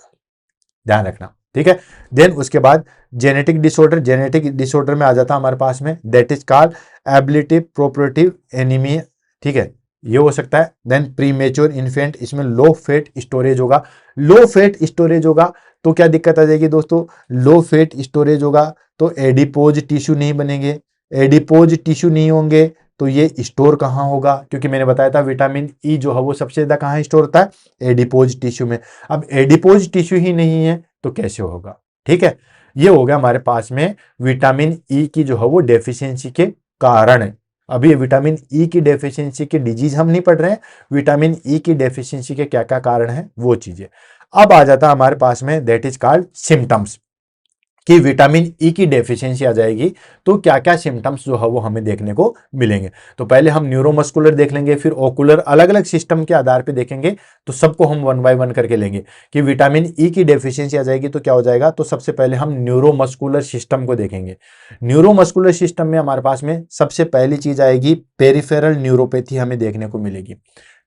ध्यान रखना, ठीक है। देन उसके बाद जेनेटिक डिसऑर्डर, जेनेटिक डिसऑर्डर में आ जाता है हमारे पास में दैट इज कॉल्ड एबिलिटिव प्रोपेटिव एनीमिया, ठीक है, ये हो सकता है। देन प्रीमेच्योर इन्फेंट, इसमें लो फैट स्टोरेज होगा, लो फैट स्टोरेज होगा तो क्या दिक्कत आ जाएगी दोस्तों? लो फैट स्टोरेज होगा तो एडिपोज टिश्यू नहीं बनेंगे, एडिपोज टिश्यू नहीं होंगे तो ये स्टोर कहाँ होगा? क्योंकि मैंने बताया था विटामिन ई जो है वो सबसे ज्यादा कहाँ स्टोर होता है? एडिपोज टिश्यू में। अब एडिपोज टिश्यू ही नहीं है तो कैसे होगा? ठीक है, ये हो गया हमारे पास में विटामिन ई की जो है वो डेफिशिएंसी के कारण। अभी विटामिन ई की डेफिशिएंसी के डिजीज हम नहीं पढ़ रहे हैं, विटामिन ई की डेफिशिएंसी के क्या क्या कारण है वो चीजें। अब आ जाता है हमारे पास में दैट इज कॉल्ड सिम्टम्स, कि विटामिन ई की डेफिशिएंसी आ जाएगी तो क्या क्या सिम्टम्स जो है वो हमें देखने को मिलेंगे। तो पहले हम न्यूरोमस्कुलर देख लेंगे, फिर ओकुलर, अलग अलग सिस्टम के आधार पे देखेंगे, तो सबको हम वन बाय वन करके लेंगे कि विटामिन ई की डेफिशिएंसी आ जाएगी तो क्या हो जाएगा। तो सबसे पहले हम न्यूरोमस्कुलर सिस्टम को देखेंगे। न्यूरोमस्कुलर सिस्टम में हमारे पास में सबसे पहली चीज आएगी पेरिफेरल न्यूरोपैथी, हमें देखने को मिलेगी।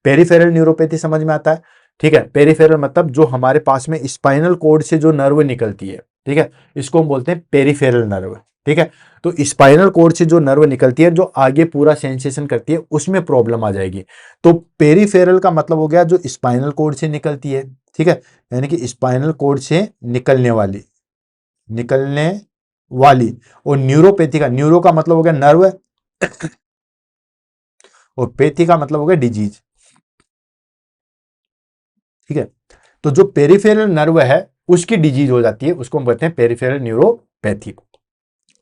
पेरिफेरल न्यूरोपैथी समझ में आता है, ठीक है, पेरिफेरल मतलब जो हमारे पास में स्पाइनल कोड से जो नर्व निकलती है, ठीक है, इसको हम बोलते हैं पेरिफेरल नर्व, ठीक है। तो स्पाइनल कोड से जो नर्व निकलती है जो आगे पूरा सेंसेशन करती है उसमें प्रॉब्लम आ जाएगी। तो पेरिफेरल का मतलब हो गया जो स्पाइनल कोड से निकलती है, ठीक है, यानी कि स्पाइनल कोड से निकलने वाली, निकलने वाली। और न्यूरोपैथी का, न्यूरो का मतलब हो गया नर्व और पैथी का मतलब हो गया डिजीज, ठीक है। तो जो पेरिफेरल नर्व है उसकी डिजीज हो जाती है, उसको हम कहते हैं पेरिफेरल न्यूरोपैथी।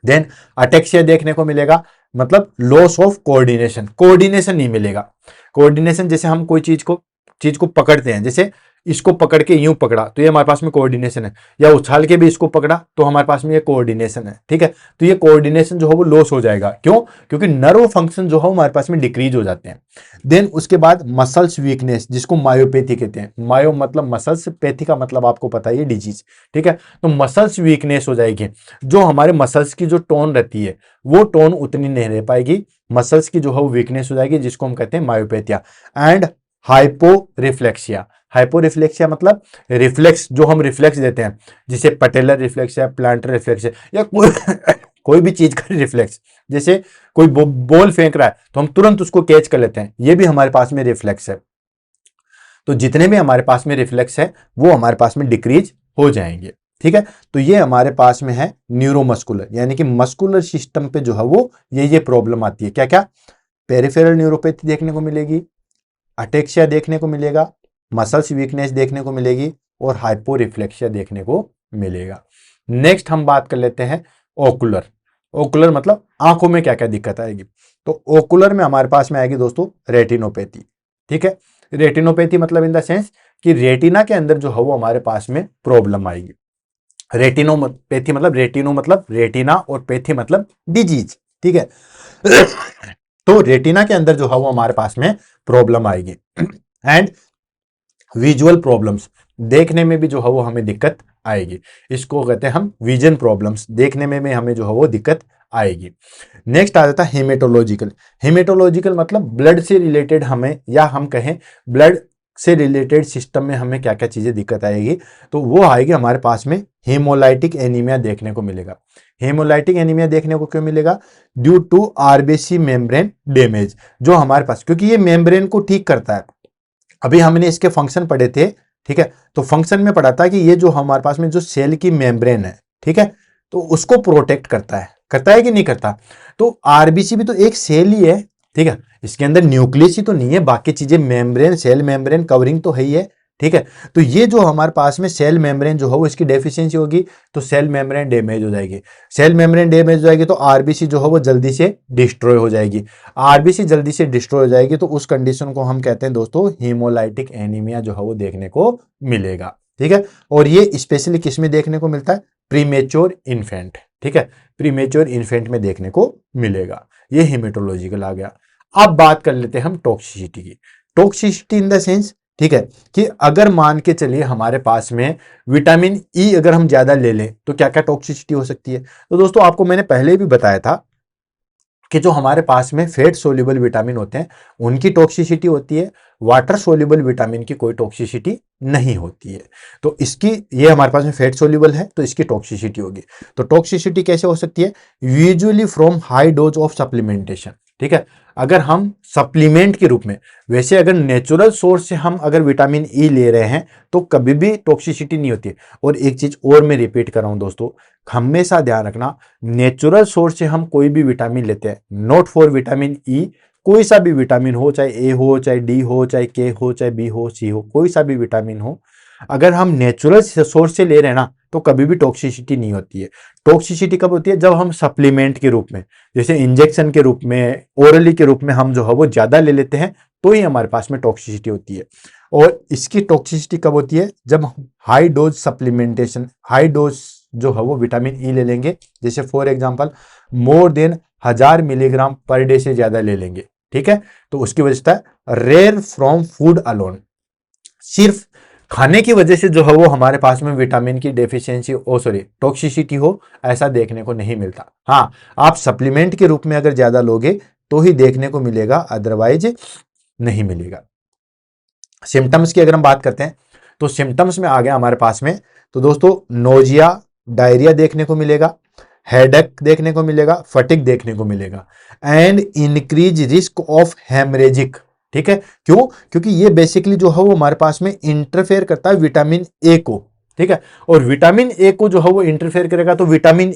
देन अटेक्सिया देखने को मिलेगा, मतलब लॉस ऑफ कोऑर्डिनेशन, कोऑर्डिनेशन नहीं मिलेगा। कोऑर्डिनेशन जैसे हम कोई चीज को पकड़ते हैं, जैसे इसको पकड़ के यूं पकड़ा तो ये हमारे पास में कोऑर्डिनेशन है, या उछाल के भी इसको पकड़ा तो हमारे पास में ये कोऑर्डिनेशन है, ठीक है। तो ये कोऑर्डिनेशन जो है वो लॉस हो जाएगा, क्यों? क्योंकि नर्व फंक्शन जो है हमारे पास में डिक्रीज हो जाते हैं। देन उसके बाद मसल्स वीकनेस, जिसको मायोपैथी कहते हैं, मायो मतलब मसल्स, पैथी का मतलब आपको पता है डिजीज, ठीक है। तो मसल्स वीकनेस हो जाएगी, जो हमारे मसल्स की जो टोन रहती है वो टोन उतनी नहीं रह पाएगी, मसल्स की जो है वो वीकनेस हो जाएगी, जिसको हम कहते हैं मायोपैथिया। एंड हाइपोरिफ्लेक्सिया, हाइपोरिफ्लेक्सिया मतलब रिफ्लेक्स, जो हम रिफ्लेक्स देते हैं, जिसे पटेलर रिफ्लेक्स है, प्लांटर रिफ्लेक्स है, या कोई कोई भी चीज का रिफ्लेक्स, जैसे कोई बॉल फेंक रहा है तो हम तुरंत उसको कैच कर लेते हैं, ये भी हमारे पास में रिफ्लेक्स है। तो जितने भी हमारे पास में रिफ्लेक्स है वो हमारे पास में डिक्रीज हो जाएंगे। ठीक है, तो ये हमारे पास में है न्यूरोमस्कुलर, यानी कि मस्कुलर सिस्टम पे जो है वो ये प्रॉब्लम आती है। क्या क्या? पेरिफेरल न्यूरोपैथी देखने को मिलेगी, अटेक्सिया देखने को मिलेगा, मसल्स वीकनेस देखने को मिलेगी और हाइपोरिफ्लेक्सिया देखने को मिलेगा। नेक्स्ट हम बात कर लेते हैं ओकुलर। ओकुलर मतलब आंखों में क्या क्या दिक्कत आएगी। तो ओकुलर में हमारे पास में आएगी दोस्तों रेटिनोपैथी। ठीक है, रेटिनोपैथी मतलब इन द सेंस कि रेटिना के अंदर जो है वो हमारे पास में प्रॉब्लम आएगी। रेटिनोपैथी मतलब रेटिनो मतलब रेटिना और पैथी मतलब डिजीज। ठीक है, तो रेटिना के अंदर जो है वो हमारे पास में प्रॉब्लम आएगी। एंड विजुअल प्रॉब्लम्स, देखने में भी जो है वो हमें दिक्कत आएगी। इसको कहते हैं हम विजन प्रॉब्लम्स, देखने में भी हमें जो है वो दिक्कत आएगी। नेक्स्ट आ जाता है हेमेटोलॉजिकल। हेमेटोलॉजिकल मतलब ब्लड से रिलेटेड हमें, या हम कहें ब्लड से रिलेटेड सिस्टम में हमें क्या क्या चीजें दिक्कत आएगी। तो वो आएगी हमारे पास में हेमोलाइटिक एनीमिया देखने को मिलेगा। हेमोलाइटिक एनीमिया देखने को क्यों मिलेगा? Due to RBC membrane damage, जो हमारे पास, क्योंकि ये मेम्ब्रेन को ठीक करता है। अभी हमने इसके फंक्शन पढ़े थे। ठीक है, तो फंक्शन में पढ़ा था कि ये जो हमारे पास में जो सेल की मेम्ब्रेन है, ठीक है, तो उसको प्रोटेक्ट करता है कि नहीं करता? तो आरबीसी भी तो एक सेल ही है। ठीक है, इसके अंदर न्यूक्लियस ही तो नहीं है, बाकी चीजें मेम्ब्रेन, सेल मेम्ब्रेन कवरिंग तो है ही है। ठीक है, तो ये जो हमारे पास में सेल मेम्ब्रेन जो है वो इसकी डेफिशिएंसी होगी तो सेल मेम्ब्रेन डैमेज हो जाएगी। सेल मेम्ब्रेन डैमेज हो जाएगी तो आरबीसी जो है वो जल्दी से डिस्ट्रॉय हो जाएगी। आरबीसी जल्दी से डिस्ट्रॉय हो जाएगी तो उस कंडीशन को हम कहते हैं दोस्तों हीमोलाइटिक एनीमिया जो है वो देखने को मिलेगा। ठीक है, और ये स्पेशली किस में देखने को मिलता है? Premature infant. ठीक है, प्रीमेच्योर इन्फेंट में देखने को मिलेगा। ये हेमेटोलॉजिकल आ गया। अब बात कर लेते हैं हम टॉक्सिसिटी की। टॉक्सिसिटी इन द सेंस, ठीक है, कि अगर मान के चलिए हमारे पास में विटामिन ई अगर हम ज्यादा ले लें तो क्या क्या टॉक्सिसिटी हो सकती है। तो दोस्तों आपको मैंने पहले भी बताया था कि जो हमारे पास में फैट सोल्यूबल विटामिन होते हैं उनकी टॉक्सिसिटी होती है, वाटर सोल्यूबल विटामिन की कोई टॉक्सिसिटी नहीं होती है। तो इसकी, ये हमारे पास में फैट सोल्यूबल है तो इसकी टॉक्सिसिटी होगी। तो टॉक्सिसिटी कैसे हो सकती है? Usually from high dose of supplementation. ठीक है, अगर हम सप्लीमेंट के रूप में, वैसे अगर नेचुरल सोर्स से हम अगर विटामिन ई ले रहे हैं तो कभी भी टॉक्सिसिटी नहीं होती है। और एक चीज और मैं रिपीट कर रहा हूं दोस्तों, हमेशा ध्यान रखना, नेचुरल सोर्स से हम कोई भी विटामिन लेते हैं, नॉट फॉर विटामिन ई, कोई सा भी विटामिन हो, चाहे ए हो, चाहे डी हो, चाहे के हो, चाहे बी हो, सी हो, कोई सा भी विटामिन हो, अगर हम नेचुरल सोर्स से ले रहे हैं ना तो कभी भी टॉक्सिसिटी नहीं होती है। टॉक्सिसिटी कब होती है? जब हम सप्लीमेंट के रूप में, जैसे इंजेक्शन के रूप में, ओरली के रूप में हम जो है वो ज्यादा ले लेते हैं तो ही हमारे पास में टॉक्सिसिटी होती है। और इसकी टॉक्सिसिटी कब होती है? जब high dose supplementation, high dose जो है वो विटामिन ई ले लेंगे, जैसे for example more than 1000 milligram per day से ज्यादा ले लेंगे। ठीक है, तो उसकी वजह से रेयर फ्रॉम फूड अलोन, सिर्फ खाने की वजह से जो है वो हमारे पास में विटामिन की डेफिशिएंसी, टॉक्सिसिटी हो, ऐसा देखने को नहीं मिलता। हाँ, आप सप्लीमेंट के रूप में अगर ज्यादा लोगे तो ही देखने को मिलेगा, अदरवाइज नहीं मिलेगा। सिम्टम्स की अगर हम बात करते हैं तो सिम्टम्स में आ गया हमारे पास में, तो दोस्तों नोजिया, डायरिया देखने को मिलेगा, हेडेक देखने को मिलेगा, फटिक देखने को मिलेगा and increase risk of haemorrhagic. ठीक है, क्यों? क्योंकि ये बेसिकली जो है वो हमारे पास में इंटरफेयर करता है विटामिन ए को। ठीक है, और विटामिन ए को जो है वो इंटरफेयर करेगा तो विटामिन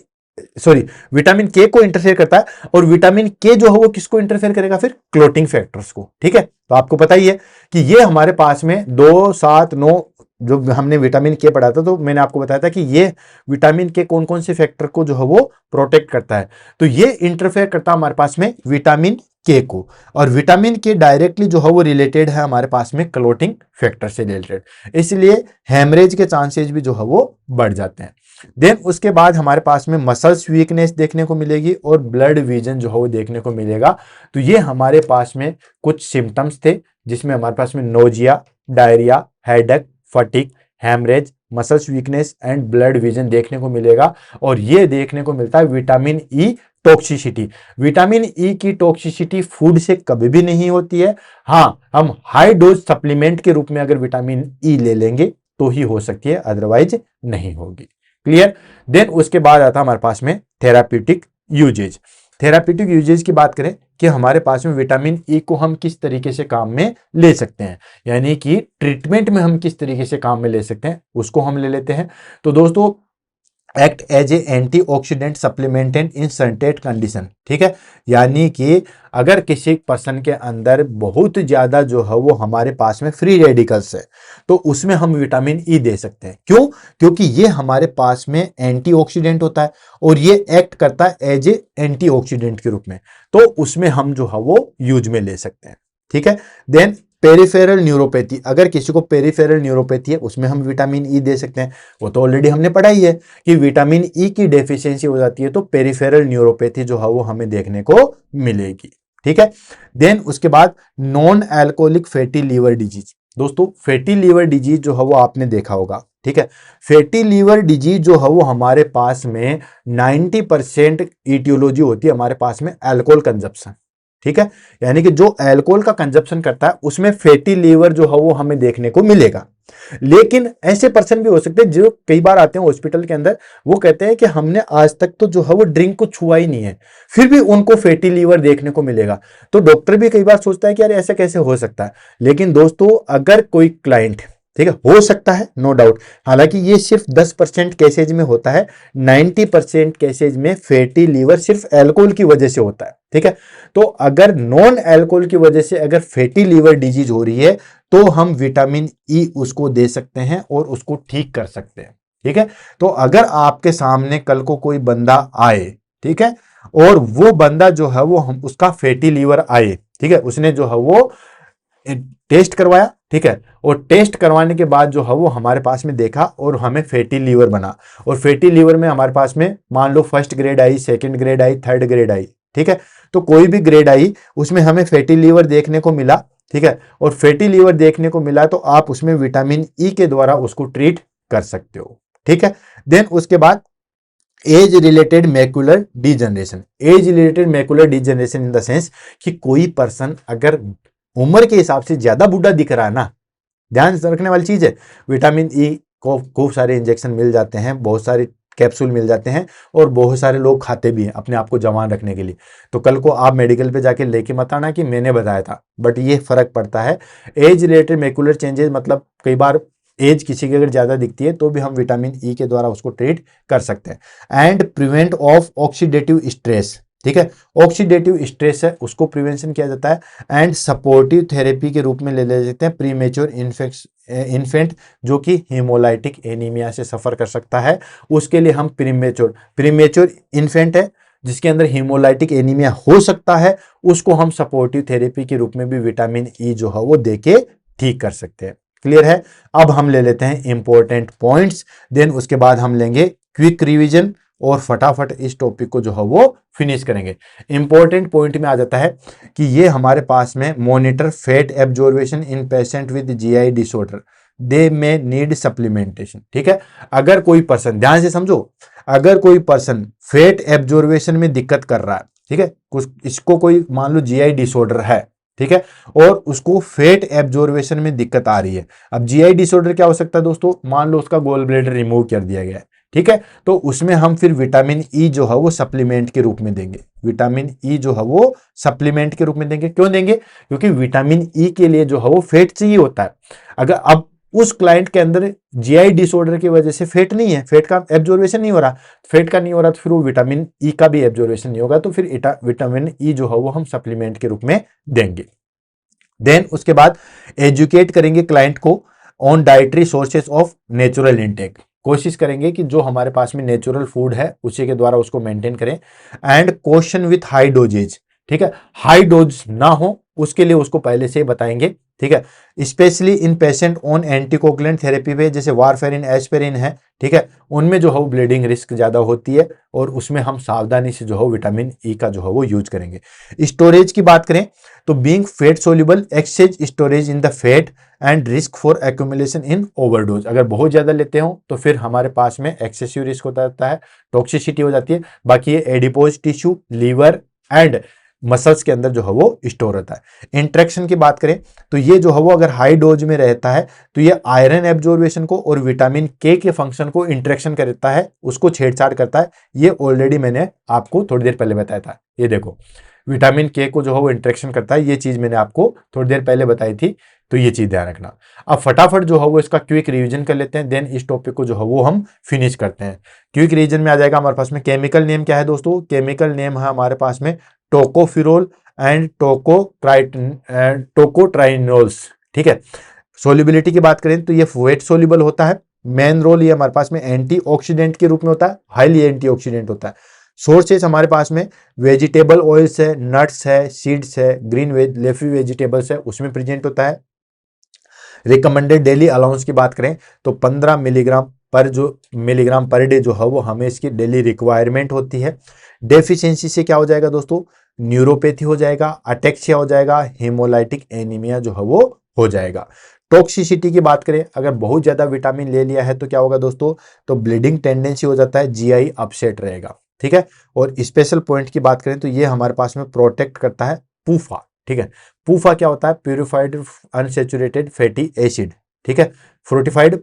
के को इंटरफेयर करता है, और विटामिन के जो है वो किसको इंटरफेयर करेगा? फिर क्लोटिंग फैक्टर्स को। ठीक है, तो आपको पता ही है कि ये हमारे पास में 2, 7, 9 जो हमने विटामिन के पढ़ा था तो मैंने आपको बताया था कि ये विटामिन के कौन कौन से फैक्टर को जो है वो प्रोटेक्ट करता है। तो ये इंटरफेयर करता है हमारे पास में विटामिन के को, और विटामिन के डायरेक्टली जो है वो रिलेटेड है हमारे पास में क्लोटिंग फैक्टर से रिलेटेड, इसलिए हेमरेज के चांसेस भी जो है वो बढ़ जाते हैं। देन उसके बाद हमारे पास में मसल्स वीकनेस देखने को मिलेगी और ब्लड विजन जो है वो देखने को मिलेगा। तो ये हमारे पास में कुछ सिम्टम्स थे जिसमें हमारे पास में nausea, diarrhoea, headache, fatigue, haemorrhage, muscles weakness and blood vision देखने को मिलेगा। और ये देखने को मिलता है vitamin E toxicity. Vitamin E की टॉक्सिसिटी फूड से कभी भी नहीं होती है। हाँ, हम हाई डोज सप्लीमेंट के रूप में अगर विटामिन ई ले लेंगे तो ही हो सकती है, अदरवाइज नहीं होगी। क्लियर? देन उसके बाद आता है हमारे पास में थेराप्यूटिक यूजेज। थेराप्यूटिक यूजेज की बात करें कि हमारे पास में विटामिन ई को हम किस तरीके से काम में ले सकते हैं, यानी कि ट्रीटमेंट में हम किस तरीके से काम में ले सकते हैं, उसको हम ले लेते हैं। तो दोस्तों, act as a antioxidant supplement in certain condition, ठीक है, यानी कि अगर किसी पर्सन के अंदर बहुत ज्यादा जो है वो हमारे पास में फ्री रेडिकल्स है, तो उसमें हम विटामिन ई दे सकते हैं। क्यों? क्योंकि ये हमारे पास में एंटीऑक्सीडेंट होता है और ये एक्ट करता है एज ए एंटीऑक्सीडेंट के रूप में, तो उसमें हम जो है वो यूज में ले सकते हैं, ठीक है। देन पेरिफेरल न्यूरोपैथी, अगर किसी को पेरिफेरल न्यूरोपैथी है उसमें हम विटामिन ई दे सकते हैं। वो तो ऑलरेडी हमने पढ़ा ही है कि विटामिन ई की डेफिशिएंसी हो जाती है तो पेरिफेरल न्यूरोपैथी जो है वो हमें देखने को मिलेगी, ठीक है। देन उसके बाद non alcoholic fatty liver disease. दोस्तों, फैटी लीवर डिजीज जो है वो आपने देखा होगा, ठीक है। फैटी लीवर डिजीज जो है वो हमारे पास में 90% ईटियोलॉजी होती है हमारे पास में अल्कोहल कंजप्शन, ठीक है, यानी कि जो अल्कोहल का कंजप्शन करता है उसमें फैटी लीवर जो है वो हमें देखने को मिलेगा। लेकिन ऐसे पर्सन भी हो सकते हैं जो कई बार आते हैं हॉस्पिटल के अंदर, वो कहते हैं कि हमने आज तक तो जो है वो ड्रिंक को छुआ ही नहीं है, फिर भी उनको फैटी लीवर देखने को मिलेगा। तो डॉक्टर भी कई बार सोचता है कि यार ऐसा कैसे हो सकता है। लेकिन दोस्तों, अगर कोई क्लाइंट, ठीक है, हो सकता है, नो डाउट, हालांकि ये सिर्फ 10% केसेज में होता है, 90% केसेज में फैटी लीवर सिर्फ अल्कोहल की वजह से होता है, ठीक है। तो अगर नॉन अल्कोहल की वजह से अगर फैटी लीवर डिजीज हो रही है तो हम विटामिन ई उसको दे सकते हैं और उसको ठीक कर सकते हैं, ठीक है। तो अगर आपके सामने कल को कोई बंदा आए, ठीक है, और वो बंदा जो है वो हम उसका फैटी लीवर आए, ठीक है, उसने जो है वो टेस्ट करवाया, ठीक है, और टेस्ट करवाने के बाद जो है वो हमारे पास में देखा और हमें फैटी लीवर बना, और फैटी लीवर में हमारे पास में मान लो first grade I, second grade I, third grade I, ठीक है, तो कोई भी ग्रेड आई उसमें हमें फैटी लीवर देखने को मिला, ठीक है, और फैटी लीवर देखने को मिला तो आप उसमें विटामिन ई के द्वारा उसको ट्रीट कर सकते हो, ठीक है। देन उसके बाद age related macular degeneration. Age related macular degeneration in the sense कि कोई पर्सन अगर उम्र के हिसाब से ज्यादा बूढ़ा दिख रहा है ना, ध्यान रखने वाली चीज है, विटामिन ई को खूब सारे इंजेक्शन मिल जाते हैं, बहुत सारे कैप्सूल मिल जाते हैं और बहुत सारे लोग खाते भी हैं अपने आप को जवान रखने के लिए। तो कल को आप मेडिकल पे जाके लेके मत आना कि मैंने बताया था, बट ये फर्क पड़ता है। एज रिलेटेड मैकुलर चेंजेस मतलब कई बार एज किसी की अगर ज्यादा दिखती है तो भी हम विटामिन ई के द्वारा उसको ट्रीट कर सकते हैं। And prevent of oxidative stress, ठीक है, ऑक्सीडेटिव स्ट्रेस है उसको प्रिवेंशन किया जाता है। एंड सपोर्टिव थेरेपी के रूप में ले लेते हैं प्रीमेच्योर इन्फेंट जो कि हीमोलाइटिक एनीमिया से सफर कर सकता है, उसके लिए हम प्रीमेच्योर इन्फेंट है जिसके अंदर हीमोलाइटिक एनीमिया हो सकता है, उसको हम सपोर्टिव थेरेपी के रूप में भी विटामिन ई जो है वो देके ठीक कर सकते हैं। क्लियर है? अब हम ले लेते हैं इंपॉर्टेंट पॉइंट्स, देन उसके बाद हम लेंगे क्विक रिवीजन और फटाफट इस टॉपिक को जो है वो फिनिश करेंगे। इंपॉर्टेंट पॉइंट में आ जाता है कि ये हमारे पास में monitor fat absorption in patient with GI disorder, they may need supplementation, ठीक है। अगर कोई पर्सन, ध्यान से समझो, अगर कोई पर्सन फैट एब्जॉर्बेशन में दिक्कत कर रहा है, ठीक है, कुछ इसको कोई मान लो जीआई डिसऑर्डर है, ठीक है, और उसको फैट एब्जॉर्बेशन में दिक्कत आ रही है। अब जीआई डिसऑर्डर क्या हो सकता है दोस्तों, मान लो उसका गोल ब्लैडर रिमूव कर दिया गया है, ठीक है, तो उसमें हम फिर विटामिन ई जो है वो सप्लीमेंट के रूप में देंगे। विटामिन ई जो है वो सप्लीमेंट के रूप में देंगे। क्यों देंगे? क्योंकि विटामिन ई के लिए जो है वो फैट चाहिए होता है। अगर अब उस क्लाइंट के अंदर जीआई डिसऑर्डर की वजह से फैट नहीं है, फैट का एब्जॉर्बेशन नहीं हो रहा, फैट का नहीं हो रहा तो फिर वो विटामिन ई का भी एब्जॉर्बेशन नहीं होगा, तो फिर विटामिन ई जो है वो हम सप्लीमेंट के रूप में देंगे। देन उसके बाद एजुकेट करेंगे क्लाइंट को on dietary sources of natural intake. कोशिश करेंगे कि जो हमारे पास में नेचुरल फूड है उसी के द्वारा उसको मेंटेन करें। And question with high doses, ठीक है, हाई डोज ना हो उसके लिए उसको पहले से ही बताएंगे, ठीक है। Specially in patient on anticoagulant therapy पे, जैसे वारफेरिन, एस्पिरिन है, ठीक है, उनमें जो है वो ब्लीडिंग रिस्क ज्यादा होती है और उसमें हम सावधानी से जो है विटामिन ई का जो है वो यूज करेंगे। स्टोरेज की बात करें तो being fat soluble, exchange storage in the fat and risk for accumulation in overdose. अगर बहुत ज्यादा लेते हो तो फिर हमारे पास में एक्सेसिव रिस्क होता है, टॉक्सिसिटी हो जाती है। बाकी ये adipose tissue, liver and muscles के अंदर जो है वो स्टोर होता है। इंट्रैक्शन की बात करें तो ये जो है वो अगर हाई डोज में रहता है तो ये आयरन एब्जॉर्बेशन को और विटामिन के फंक्शन को इंट्रैक्शन करता है, उसको छेड़छाड़ करता है। ये ऑलरेडी मैंने आपको थोड़ी देर पहले बताया था। ये देखो विटामिन के को जो है वो इंट्रैक्शन करता है, ये चीज मैंने आपको थोड़ी देर पहले बताई थी, तो ये चीज ध्यान रखना। अब फटाफट जो है वो इसका क्विक रिवीजन कर लेते हैं, देन इस टॉपिक को जो है वो हम फिनिश करते हैं। क्विक रिवीजन में आ जाएगा हमारे पास में केमिकल नेम क्या है दोस्तों, केमिकल नेम है हमारे पास में टोकोफिरोल एंड टोकोट्राइनोल्स, ठीक है। सोल्युबिलिटी की बात करें तो ये वेट सोल्यूबल होता है। मेन रोल ये हमारे पास में एंटीऑक्सीडेंट के रूप में होता है, हाईली एंटीऑक्सीडेंट होता है। सोर्सेज हमारे पास में वेजिटेबल ऑयल्स है, नट्स है, सीड्स है, ग्रीन लेफी वेजिटेबल्स है, उसमें प्रेजेंट होता है। रिकमेंडेड डेली अलाउंस की बात करें तो 15 मिलीग्राम पर डे जो है वो हमें इसकी डेली रिक्वायरमेंट होती है। डेफिशिएंसी से क्या हो जाएगा दोस्तों, न्यूरोपैथी हो जाएगा, अटेक्सिया हो जाएगा, हेमोलाइटिक एनीमिया जो है वो हो जाएगा। टॉक्सिसिटी की बात करें, अगर बहुत ज्यादा विटामिन ले लिया है तो क्या होगा दोस्तों, तो ब्लीडिंग टेंडेंसी हो जाता है, जीआई अपसेट रहेगा, ठीक है। और स्पेशल पॉइंट की बात करें तो ये हमारे पास में प्रोटेक्ट करता है पूफा, ठीक है। पूफा क्या होता है, प्यूरिफाइड अनसेचुरेटेड फैटी एसिड, ठीक है। फोर्टिफाइड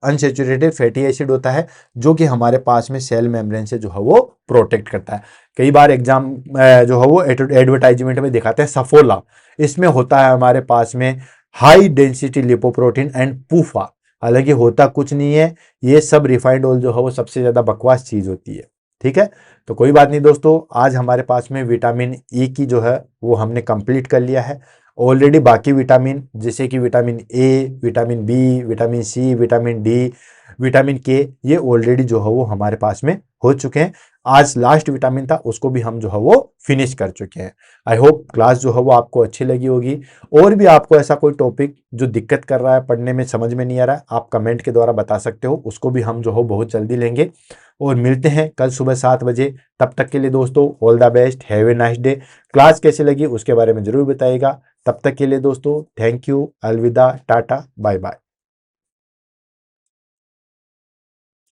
अनसेचुरेटेड फैटी एसिड होता है जो कि हमारे पास में सेल मेम्ब्रेन से जो है वो प्रोटेक्ट करता है। कई बार एग्जाम जो है वो एडवर्टाइजमेंट में दिखाते हैं सफोला, इसमें होता है हमारे पास में हाई डेंसिटी लिपोप्रोटीन एंड पूफा, हालांकि होता कुछ नहीं है, ये सब रिफाइंड ऑयल जो है वो सबसे ज्यादा बकवास चीज होती है, ठीक है। तो कोई बात नहीं दोस्तों, आज हमारे पास में विटामिन ई की जो है वो हमने कंप्लीट कर लिया है। ऑलरेडी बाकी विटामिन जैसे कि vitamin A, vitamin B, vitamin C, vitamin D, vitamin K, ये ऑलरेडी जो है वो हमारे पास में हो चुके हैं। आज लास्ट विटामिन था, उसको भी हम जो है वो फिनिश कर चुके हैं। आई होप क्लास जो है वो आपको अच्छी लगी होगी। और भी आपको ऐसा कोई टॉपिक जो दिक्कत कर रहा है, पढ़ने में समझ में नहीं आ रहा है, आप कमेंट के द्वारा बता सकते हो, उसको भी हम जो हो बहुत जल्दी लेंगे। और मिलते हैं कल सुबह 7 बजे। तब तक के लिए दोस्तों all the best, have a nice day. Class कैसे लगी उसके बारे में जरूर बताइएगा। तब तक के लिए दोस्तों थैंक यू, अलविदा, टाटा, बाय बाय।